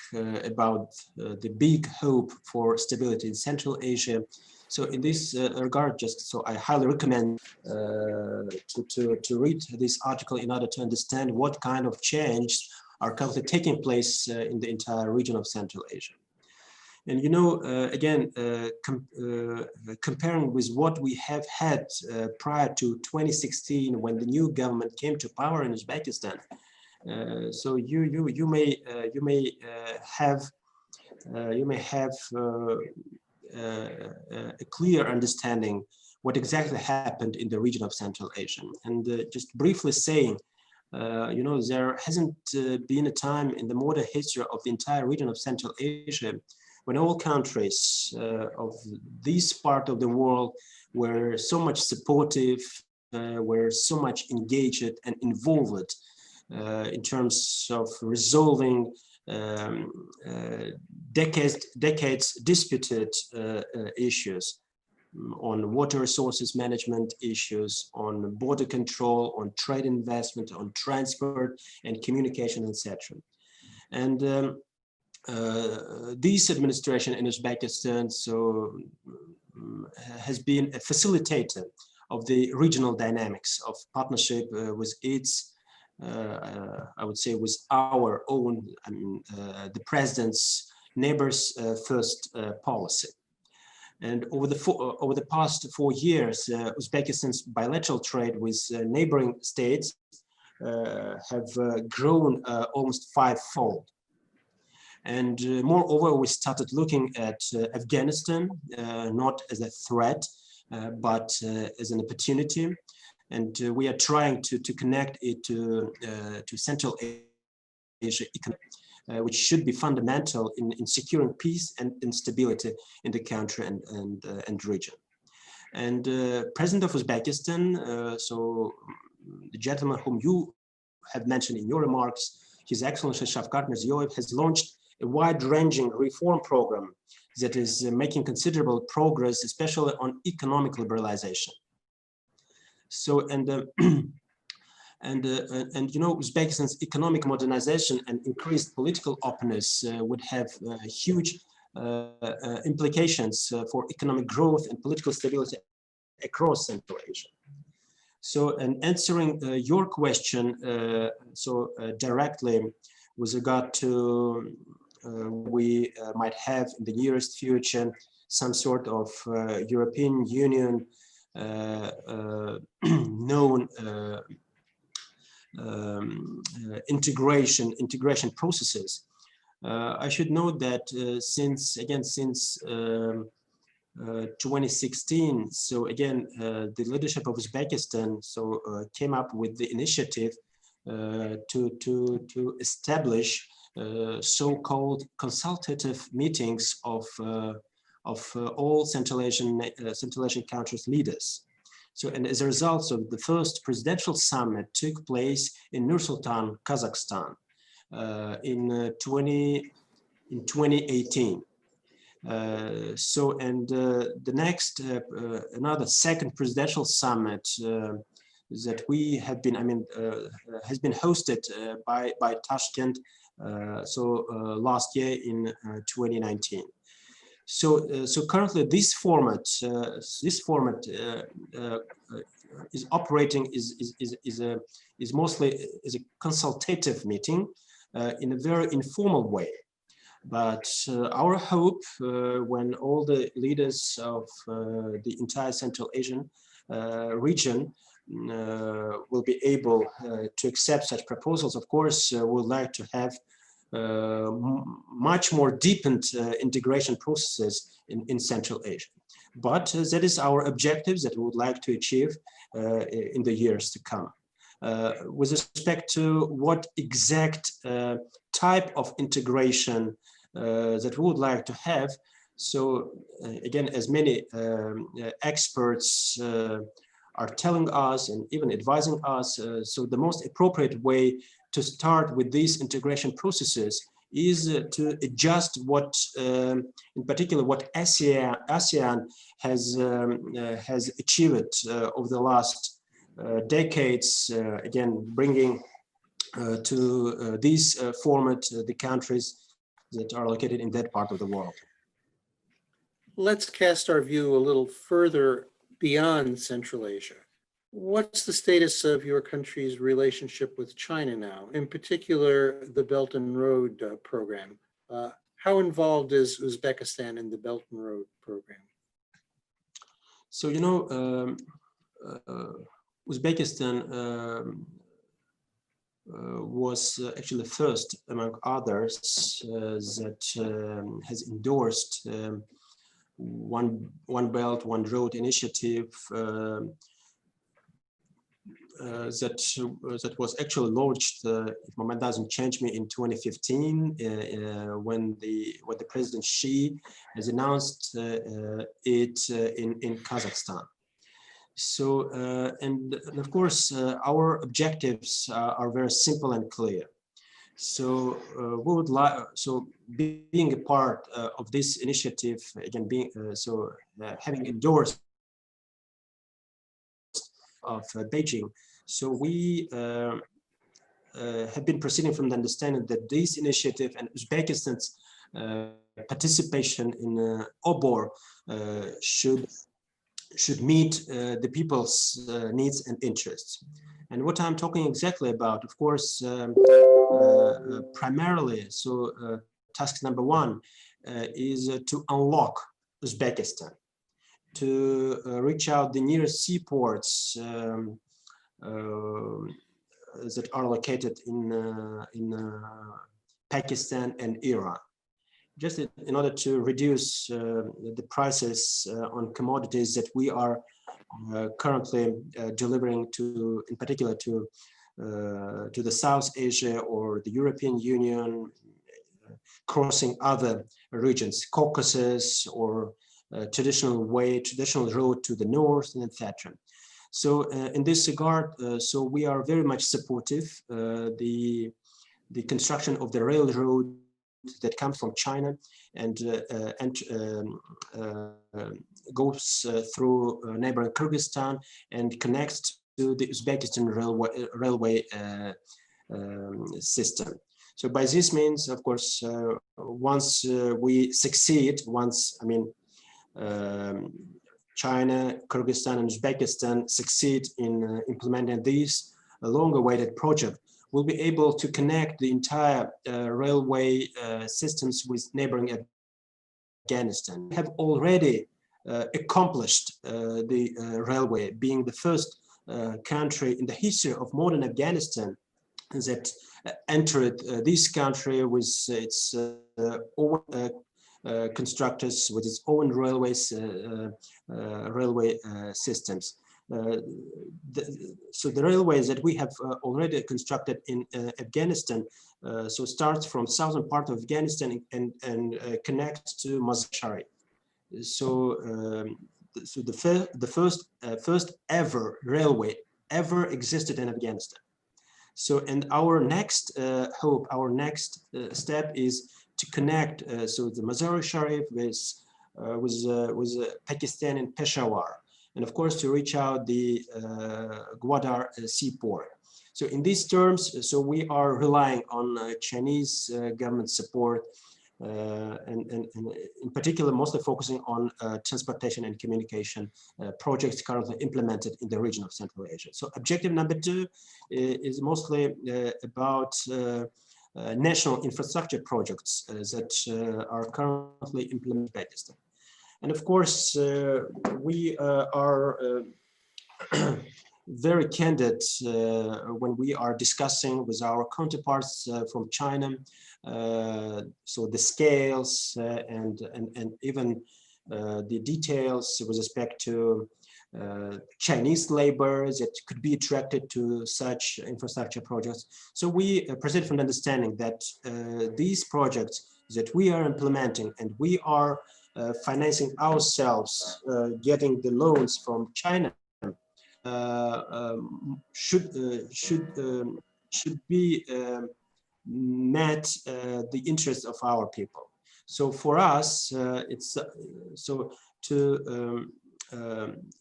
about the big hope for stability in Central Asia. So in this regard, I highly recommend to read this article in order to understand what kind of change are currently taking place in the entire region of Central Asia. And you know, again, comparing with what we have had prior to 2016, when the new government came to power in Uzbekistan, so you may have a clear understanding what exactly happened in the region of Central Asia. And just briefly saying, you know, there hasn't been a time in the modern history of the entire region of Central Asia when all countries of this part of the world were so much supportive, were so much engaged and involved in terms of resolving decades disputed issues on water resources management issues, on border control, on trade investment, on transport and communication, etc. And this administration in Uzbekistan has been a facilitator of the regional dynamics of partnership with its I would say with our own, the president's neighbors first policy. And over the past 4 years, Uzbekistan's bilateral trade with neighboring states have grown almost 5-fold. And moreover, we started looking at Afghanistan not as a threat, but as an opportunity. And we are trying to connect it to Central Asia economy, which should be fundamental in securing peace and stability in the country and region. And President of Uzbekistan, so the gentleman whom you have mentioned in your remarks, His Excellency Shavkat Mirziyoyev, has launched a wide-ranging reform program that is making considerable progress, especially on economic liberalization. So, and you know, Uzbekistan's economic modernization and increased political openness would have huge implications for economic growth and political stability across Central Asia. So, and answering your question, directly with regard to we might have in the nearest future some sort of European Union known integration processes. I should note that since 2016, so again, the leadership of Uzbekistan came up with the initiative to establish so-called consultative meetings of all Central Asian countries' leaders. So, and as a result, the first presidential summit took place in Nur-Sultan, Kazakhstan, in 2018. The next, another second presidential summit that we have been, has been hosted by Tashkent, last year in 2019. So currently this format is operating is mostly is a consultative meeting in a very informal way. But our hope, when all the leaders of the entire Central Asian region will be able to accept such proposals, of course, we'd like to have much more deepened integration processes in Central Asia. But that is our objective that we would like to achieve in the years to come. With respect to what exact type of integration that we would like to have, So again, as many experts are telling us and even advising us, so the most appropriate way to start with these integration processes is to adjust what, in particular, what ASEAN has achieved over the last decades, again, bringing to this format the countries that are located in that part of the world. Let's cast our view a little further beyond Central Asia. What's the status of your country's relationship with China now, in particular the Belt and Road program? How involved is Uzbekistan in the Belt and Road program? So, you know, Uzbekistan was actually first among others that has endorsed one Belt, One Road initiative that was actually launched, if my mind doesn't change me, in 2015 when the President Xi has announced it in Kazakhstan. So and of course our objectives are very simple and clear. So we would like, so being a part of this initiative, again, being having endorsed of Beijing, so we have been proceeding from the understanding that this initiative and Uzbekistan's participation in OBOR should meet the people's needs and interests. And what I'm talking exactly about, of course, primarily, so task number one is to unlock Uzbekistan, to reach out the nearest seaports that are located in Pakistan and Iran, just in order to reduce the prices on commodities that we are currently delivering to, in particular, to the South Asia or the European Union, crossing other regions, Caucasus or traditional road to the north, and etc. So in this regard, so we are very much supportive. The construction of the railroad that comes from China and goes through neighboring Kyrgyzstan and connects to the Uzbekistan railway system. So by this means, of course, once we succeed, China, Kyrgyzstan, and Uzbekistan succeed in implementing this long-awaited project, we'll be able to connect the entire railway systems with neighboring Afghanistan. We have already accomplished the railway, being the first country in the history of modern Afghanistan that entered this country with its own constructors, with its own railway systems. So the railways that we have already constructed in Afghanistan, so starts from southern part of Afghanistan and connects to Mazar-e Sharif. So, so the first ever railway ever existed in Afghanistan. So, and our next hope, our next step is to connect so the Mazar-e Sharif with Pakistan and Peshawar, and of course to reach out the Gwadar seaport. So in these terms, so we are relying on Chinese government support, and in particular mostly focusing on transportation and communication projects currently implemented in the region of Central Asia. So objective number two is mostly about national infrastructure projects that are currently implemented in Pakistan. And of course, we are very candid when we are discussing with our counterparts from China, so the scales and even the details with respect to Chinese labor that could be attracted to such infrastructure projects. So we proceed from the understanding that these projects that we are implementing and we are financing ourselves, getting the loans from China, should be met the interests of our people. So for us, it's so to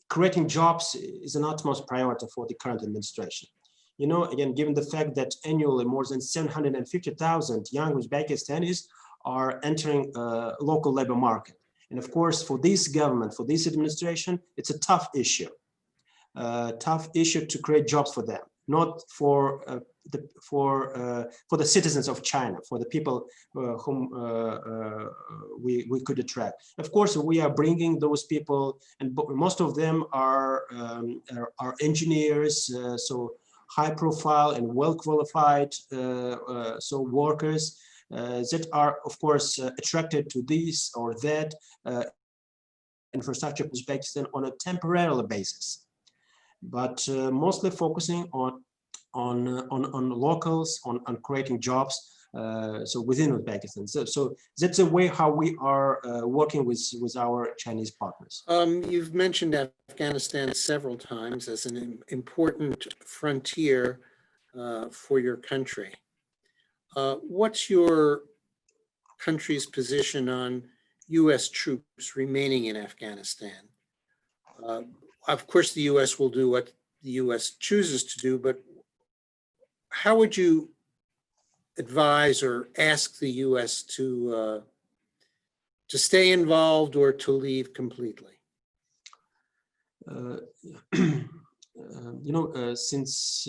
creating jobs is an utmost priority for the current administration. You know, again, given the fact that annually more than 750,000 young Uzbekistanis are entering local labor market. And of course, for this government, for this administration, it's a tough issue to create jobs for them, not for the citizens of China, for the people whom we could attract. Of course, we are bringing those people, and most of them are engineers, so high profile and well qualified, so workers that are, of course, attracted to this or that infrastructure of Uzbekistan on a temporary basis, but mostly focusing on locals, on creating jobs, so within Uzbekistan. So that's the way how we are working with our Chinese partners. You've mentioned Afghanistan several times as an important frontier for your country. What's your country's position on US troops remaining in Afghanistan? Of course, the US will do what the US chooses to do, but how would you advise or ask the US to stay involved or to leave completely? You know, since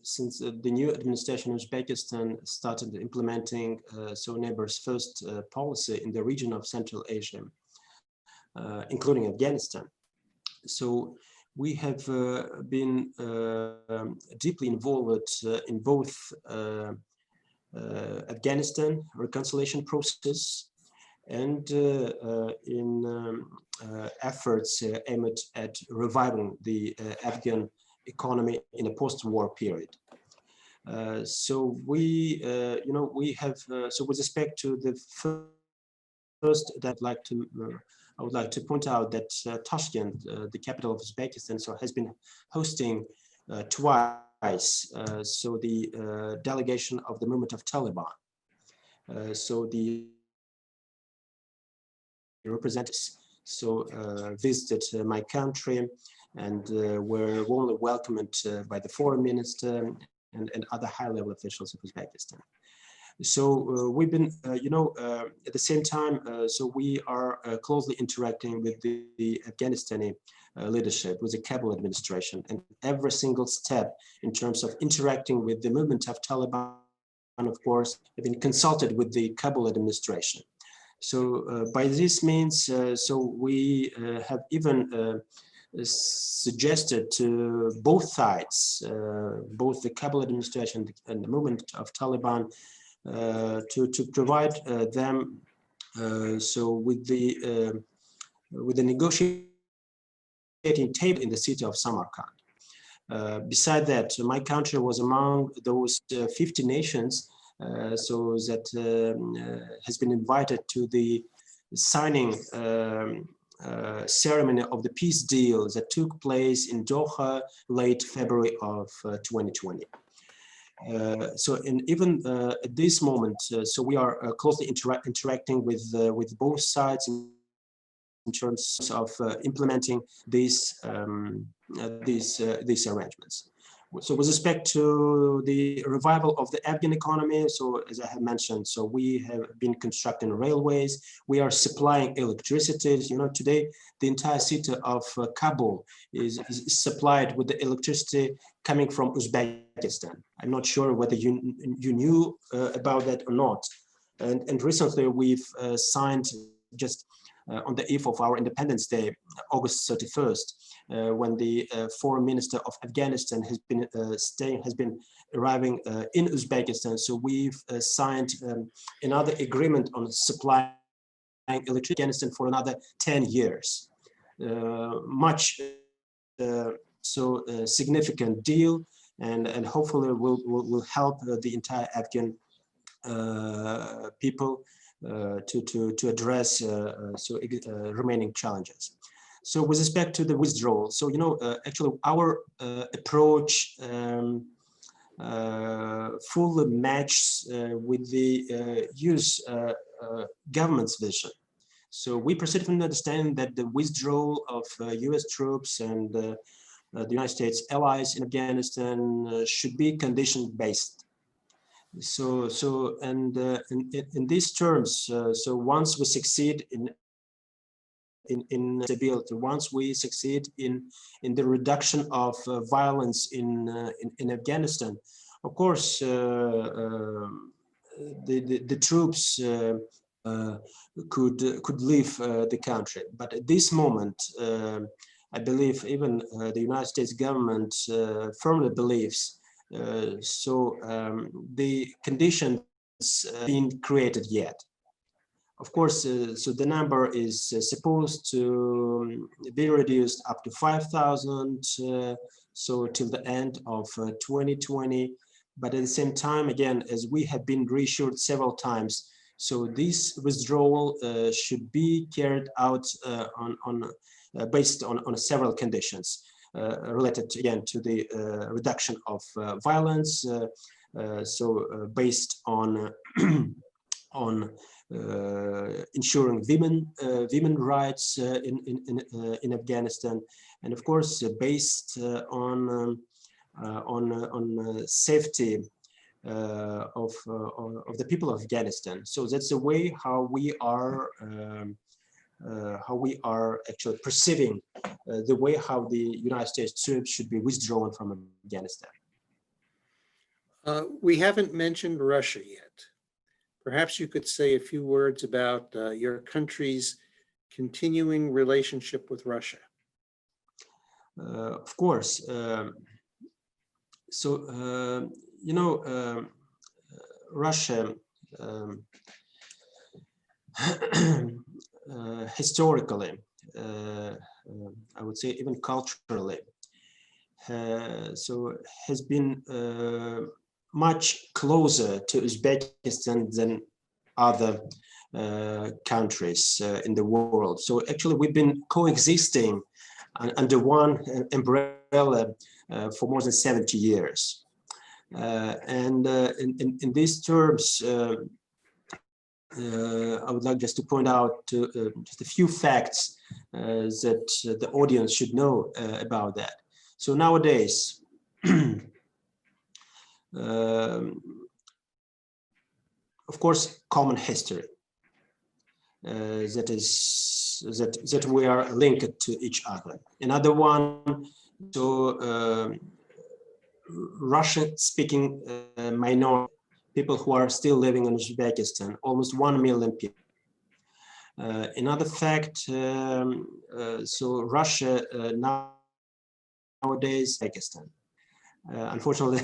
since the new administration in Uzbekistan started implementing so neighbors first policy in the region of Central Asia, including Afghanistan. So we have been deeply involved in both Afghanistan reconciliation process and in efforts aimed at reviving the Afghan economy in a post-war period. So we, you know, we have, so with respect to the first, I would like to point out that Tashkent, the capital of Uzbekistan, so has been hosting twice, so the delegation of the movement of Taliban. So the representatives visited my country and were warmly welcomed by the foreign minister and other high-level officials of Uzbekistan. So we've been, you know, at the same time, so we are closely interacting with the Afghanistani leadership, with the Kabul administration, and every single step in terms of interacting with the movement of Taliban, of course, have been consulted with the Kabul administration. So by this means, so we have even suggested to both sides, both the Kabul administration and the movement of Taliban, to provide them so with the negotiating table in the city of Samarkand. Beside that, my country was among those 50 nations so that has been invited to the signing ceremony of the peace deal that took place in Doha late February of 2020. So even at this moment, so we are closely interacting with both sides in terms of implementing these arrangements. So with respect to the revival of the Afghan economy, so as I have mentioned, so we have been constructing railways, we are supplying electricity. You know, today the entire city of Kabul is supplied with the electricity coming from Uzbekistan. I'm not sure whether you knew about that or not. And recently we've signed just on the eve of our Independence Day, August 31st, when the foreign minister of Afghanistan has been arriving in Uzbekistan. So we've signed another agreement on supplying electricity to Afghanistan for another 10 years. Much significant deal, and hopefully will help the entire Afghan people to address remaining challenges. So with respect to the withdrawal, so actually our approach fully matches with the US government's vision. So we proceed from the understanding that the withdrawal of US troops and the United States allies in Afghanistan should be condition-based. In these terms, so once we succeed in stability, once we succeed in the reduction of violence in Afghanistan, of course, the troops could leave the country. But at this moment, I believe even the United States government firmly believes the conditions being created yet. Of course, so the number is supposed to be reduced up to 5,000, so till the end of 2020. But at the same time, again, as we have been reassured several times, so this withdrawal should be carried out based on several conditions related again to the reduction of violence. Based on ensuring women rights in Afghanistan, and of course based on safety of the people of Afghanistan. So that's the way how we are actually perceiving the way how the United States troops should be withdrawn from Afghanistan. We haven't mentioned Russia yet. Perhaps you could say a few words about your country's continuing relationship with Russia. Of course. Russia historically, I would say even culturally, has been much closer to Uzbekistan than other countries in the world. So actually we've been coexisting under one umbrella for more than 70 years. In these terms, I would like just to point out just a few facts that the audience should know about that. So nowadays, of course, common history that we are linked to each other. Another one, so Russian-speaking minority people who are still living in Uzbekistan, almost 1 million people. Another fact, so Russia nowadays Uzbekistan. Unfortunately,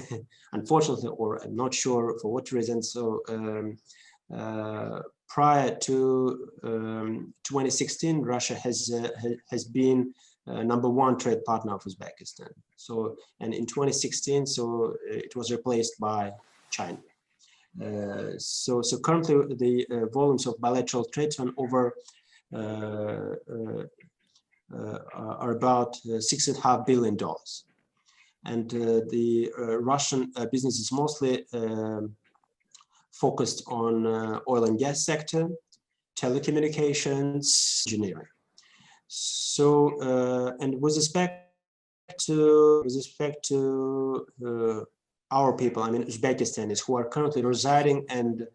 or I'm not sure for what reason. So prior to 2016, Russia has been #1 trade partner of Uzbekistan. So, and in 2016, so it was replaced by China. So currently the volumes of bilateral trade turnover are about $6.5 billion. And the Russian business is mostly focused on oil and gas sector, telecommunications, engineering. So, and with respect to our people, I mean Uzbekistanis who are currently residing and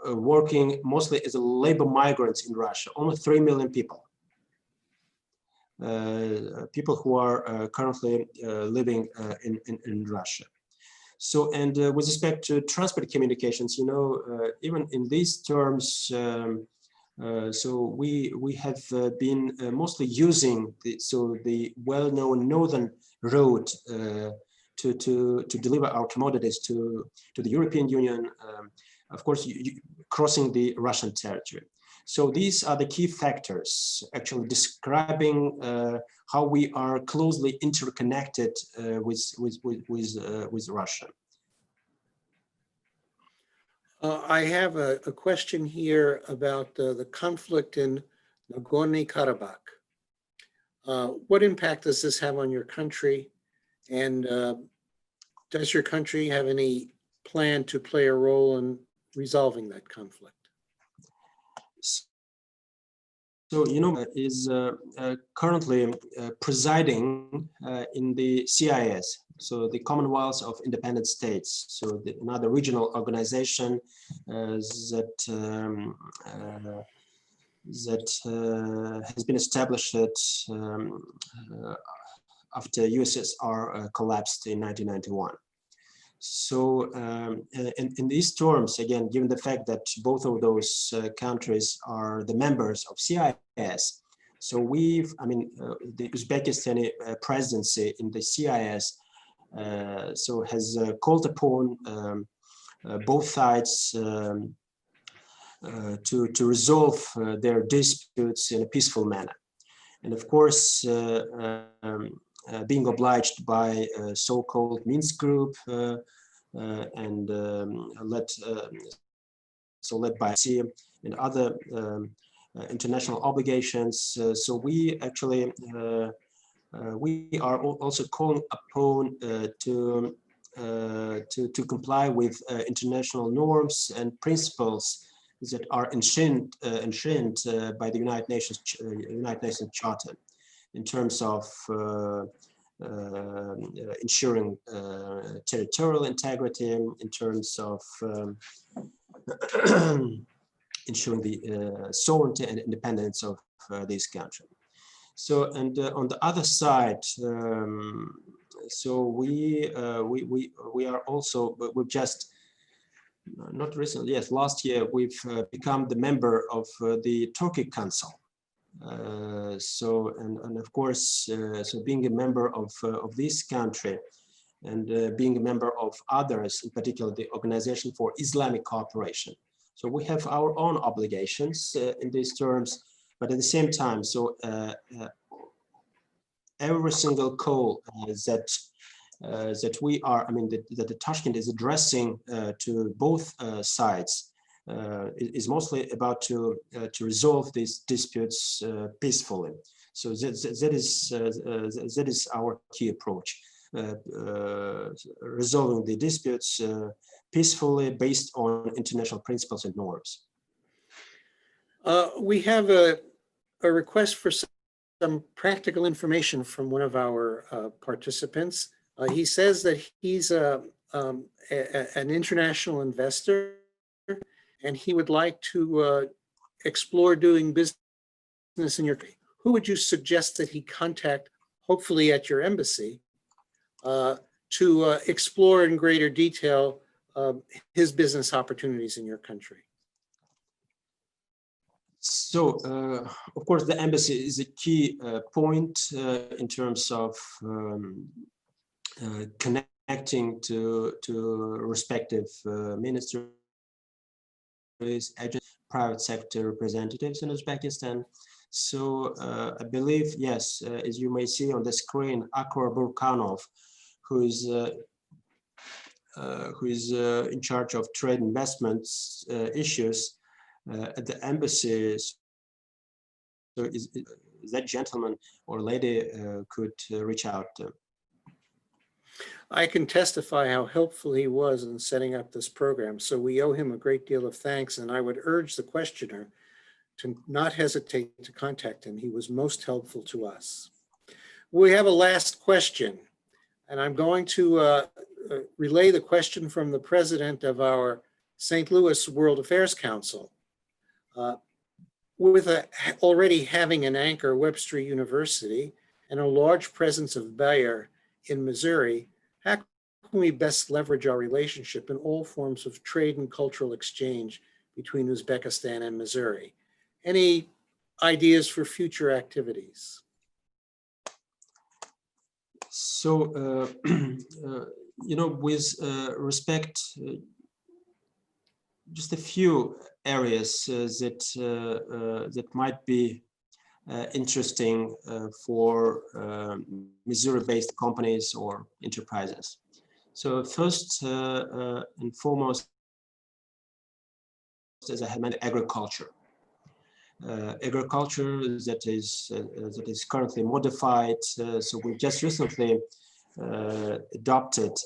working mostly as labor migrants in Russia, almost 3 million people. People who are currently living in Russia. So, and with respect to transport communications, even in these terms, so we have been mostly using the well-known northern road to deliver our commodities to the European Union, of course, crossing the Russian territory. So these are the key factors actually describing how we are closely interconnected with Russia. I have a question here about the conflict in Nagorno-Karabakh. What impact does this have on your country? And does your country have any plan to play a role in resolving that conflict? So, is currently presiding in the CIS, so the Commonwealth of Independent States, so another regional organization that has been established after USSR collapsed in 1991. So in these terms, again, given the fact that both of those countries are the members of CIS, so the Uzbekistani presidency in the CIS so has called upon both sides to resolve their disputes in a peaceful manner. And of course, being obliged by so-called Minsk group and led by C and other international obligations. So we actually we are also calling upon to comply with international norms and principles that are enshrined by the United Nations Charter in terms of ensuring territorial integrity, in terms of ensuring the sovereignty and independence of this country. So, and on the other side, so we are also, we've just, not recently, yes, last year, we've become the member of the Turkey Council. So, and of course, so being a member of this country and being a member of others, in particular the Organization for Islamic Cooperation. So we have our own obligations in these terms, but at the same time, so every single call that we are, that the Tashkent is addressing to both sides is mostly about to resolve these disputes peacefully. So that is our key approach, resolving the disputes peacefully based on international principles and norms. We have a request for some practical information from one of our participants. He says that he's an international investor and he would like to explore doing business in your country. Who would you suggest that he contact, hopefully at your embassy, to explore in greater detail his business opportunities in your country? So, of course, the embassy is a key point in terms of connecting to respective ministries, agents, private sector representatives in Uzbekistan. So I believe, yes, as you may see on the screen, Akbar Burkanov, who is in charge of trade investments issues at the embassy. So is that gentleman or lady could reach out to. I can testify how helpful he was in setting up this program, so we owe him a great deal of thanks, and I would urge the questioner to not hesitate to contact him. He was most helpful to us. We have a last question, and I'm going to relay the question from the president of our St. Louis World Affairs Council. With already having an anchor, Webster University, and a large presence of Bayer in Missouri, how can we best leverage our relationship in all forms of trade and cultural exchange between Uzbekistan and Missouri? Any ideas for future activities? So, with respect, just a few areas that might be interesting for Missouri-based companies or enterprises. So first and foremost, as I had mentioned, agriculture. Agriculture that is currently modified. So we just recently adopted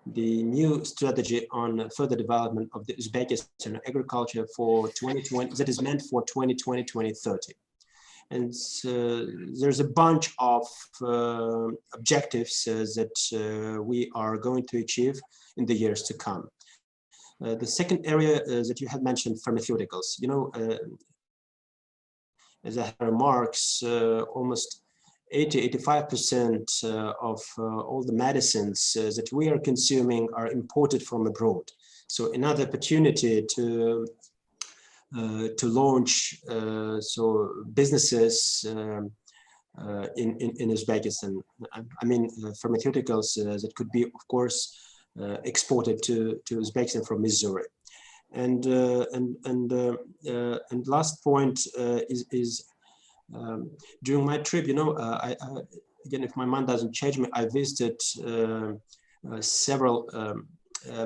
the new strategy on further development of the Uzbekistan agriculture for 2020, that is meant for 2020-2030. And there's a bunch of objectives that we are going to achieve in the years to come. The second area that you had mentioned, pharmaceuticals. You know, as I remarks, almost 80–85% of all the medicines that we are consuming are imported from abroad. So another opportunity to launch so businesses in Uzbekistan. I mean, pharmaceuticals that could be, of course, exported to Uzbekistan from Missouri. And last point is during my trip, you know, again, if my mind doesn't change me, I visited several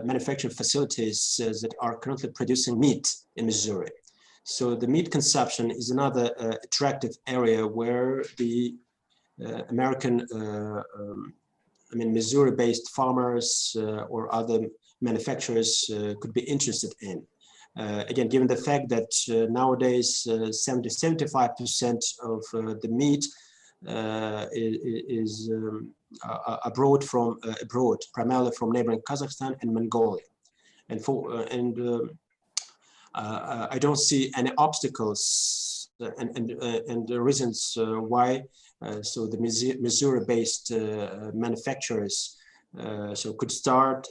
manufacturing facilities that are currently producing meat in Missouri. So the meat consumption is another attractive area where the American, I mean, Missouri-based farmers or other manufacturers could be interested in. Again, given the fact that nowadays 70–75% of the meat is abroad, primarily from neighboring Kazakhstan and Mongolia, and I don't see any obstacles and the reasons why. So the Missouri-based manufacturers so could start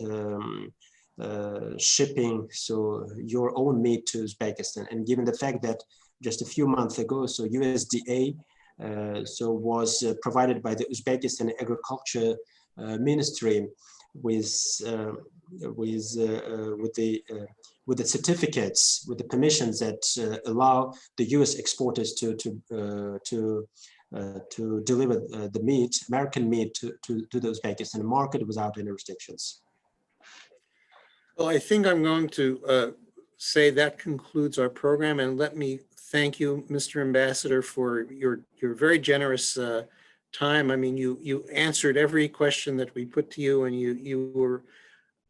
shipping so your own meat to Uzbekistan. And given the fact that just a few months ago, so USDA so was provided by the Uzbekistan Agriculture Ministry with the certificates, with the permissions that allow the U.S. exporters to deliver the meat, American meat, to the Uzbekistan market without any restrictions. Well, I think I'm going to say that concludes our program, and let me thank you, Mr. Ambassador, for your very generous time. I mean, you answered every question that we put to you, and you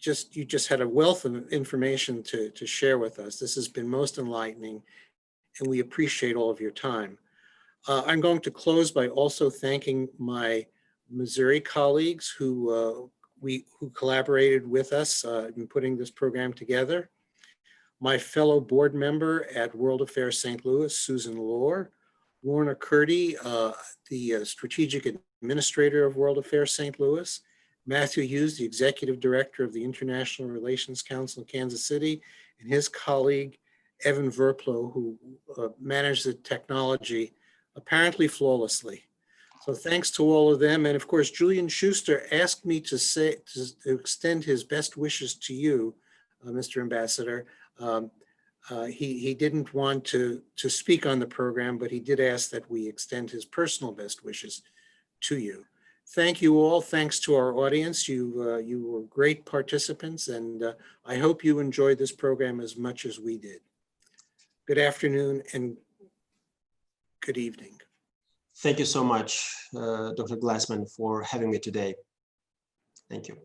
just had a wealth of information to share with us. This has been most enlightening, and we appreciate all of your time. I'm going to close by also thanking my Missouri colleagues who collaborated with us in putting this program together. My fellow board member at World Affairs St. Louis, Susan Lohr, Lorna Curdy, the strategic administrator of World Affairs St. Louis, Matthew Hughes, the executive director of the International Relations Council in Kansas City, and his colleague, Evan Verplo, who managed the technology apparently flawlessly. So thanks to all of them. And of course, Julian Schuster asked me to extend his best wishes to you, Mr. Ambassador. He didn't want to speak on the program, but he did ask that we extend his personal best wishes to you. Thank you all. Thanks to our audience. You were great participants, and I hope you enjoyed this program as much as we did. Good afternoon and good evening. Thank you so much, Dr. Glassman, for having me today. Thank you.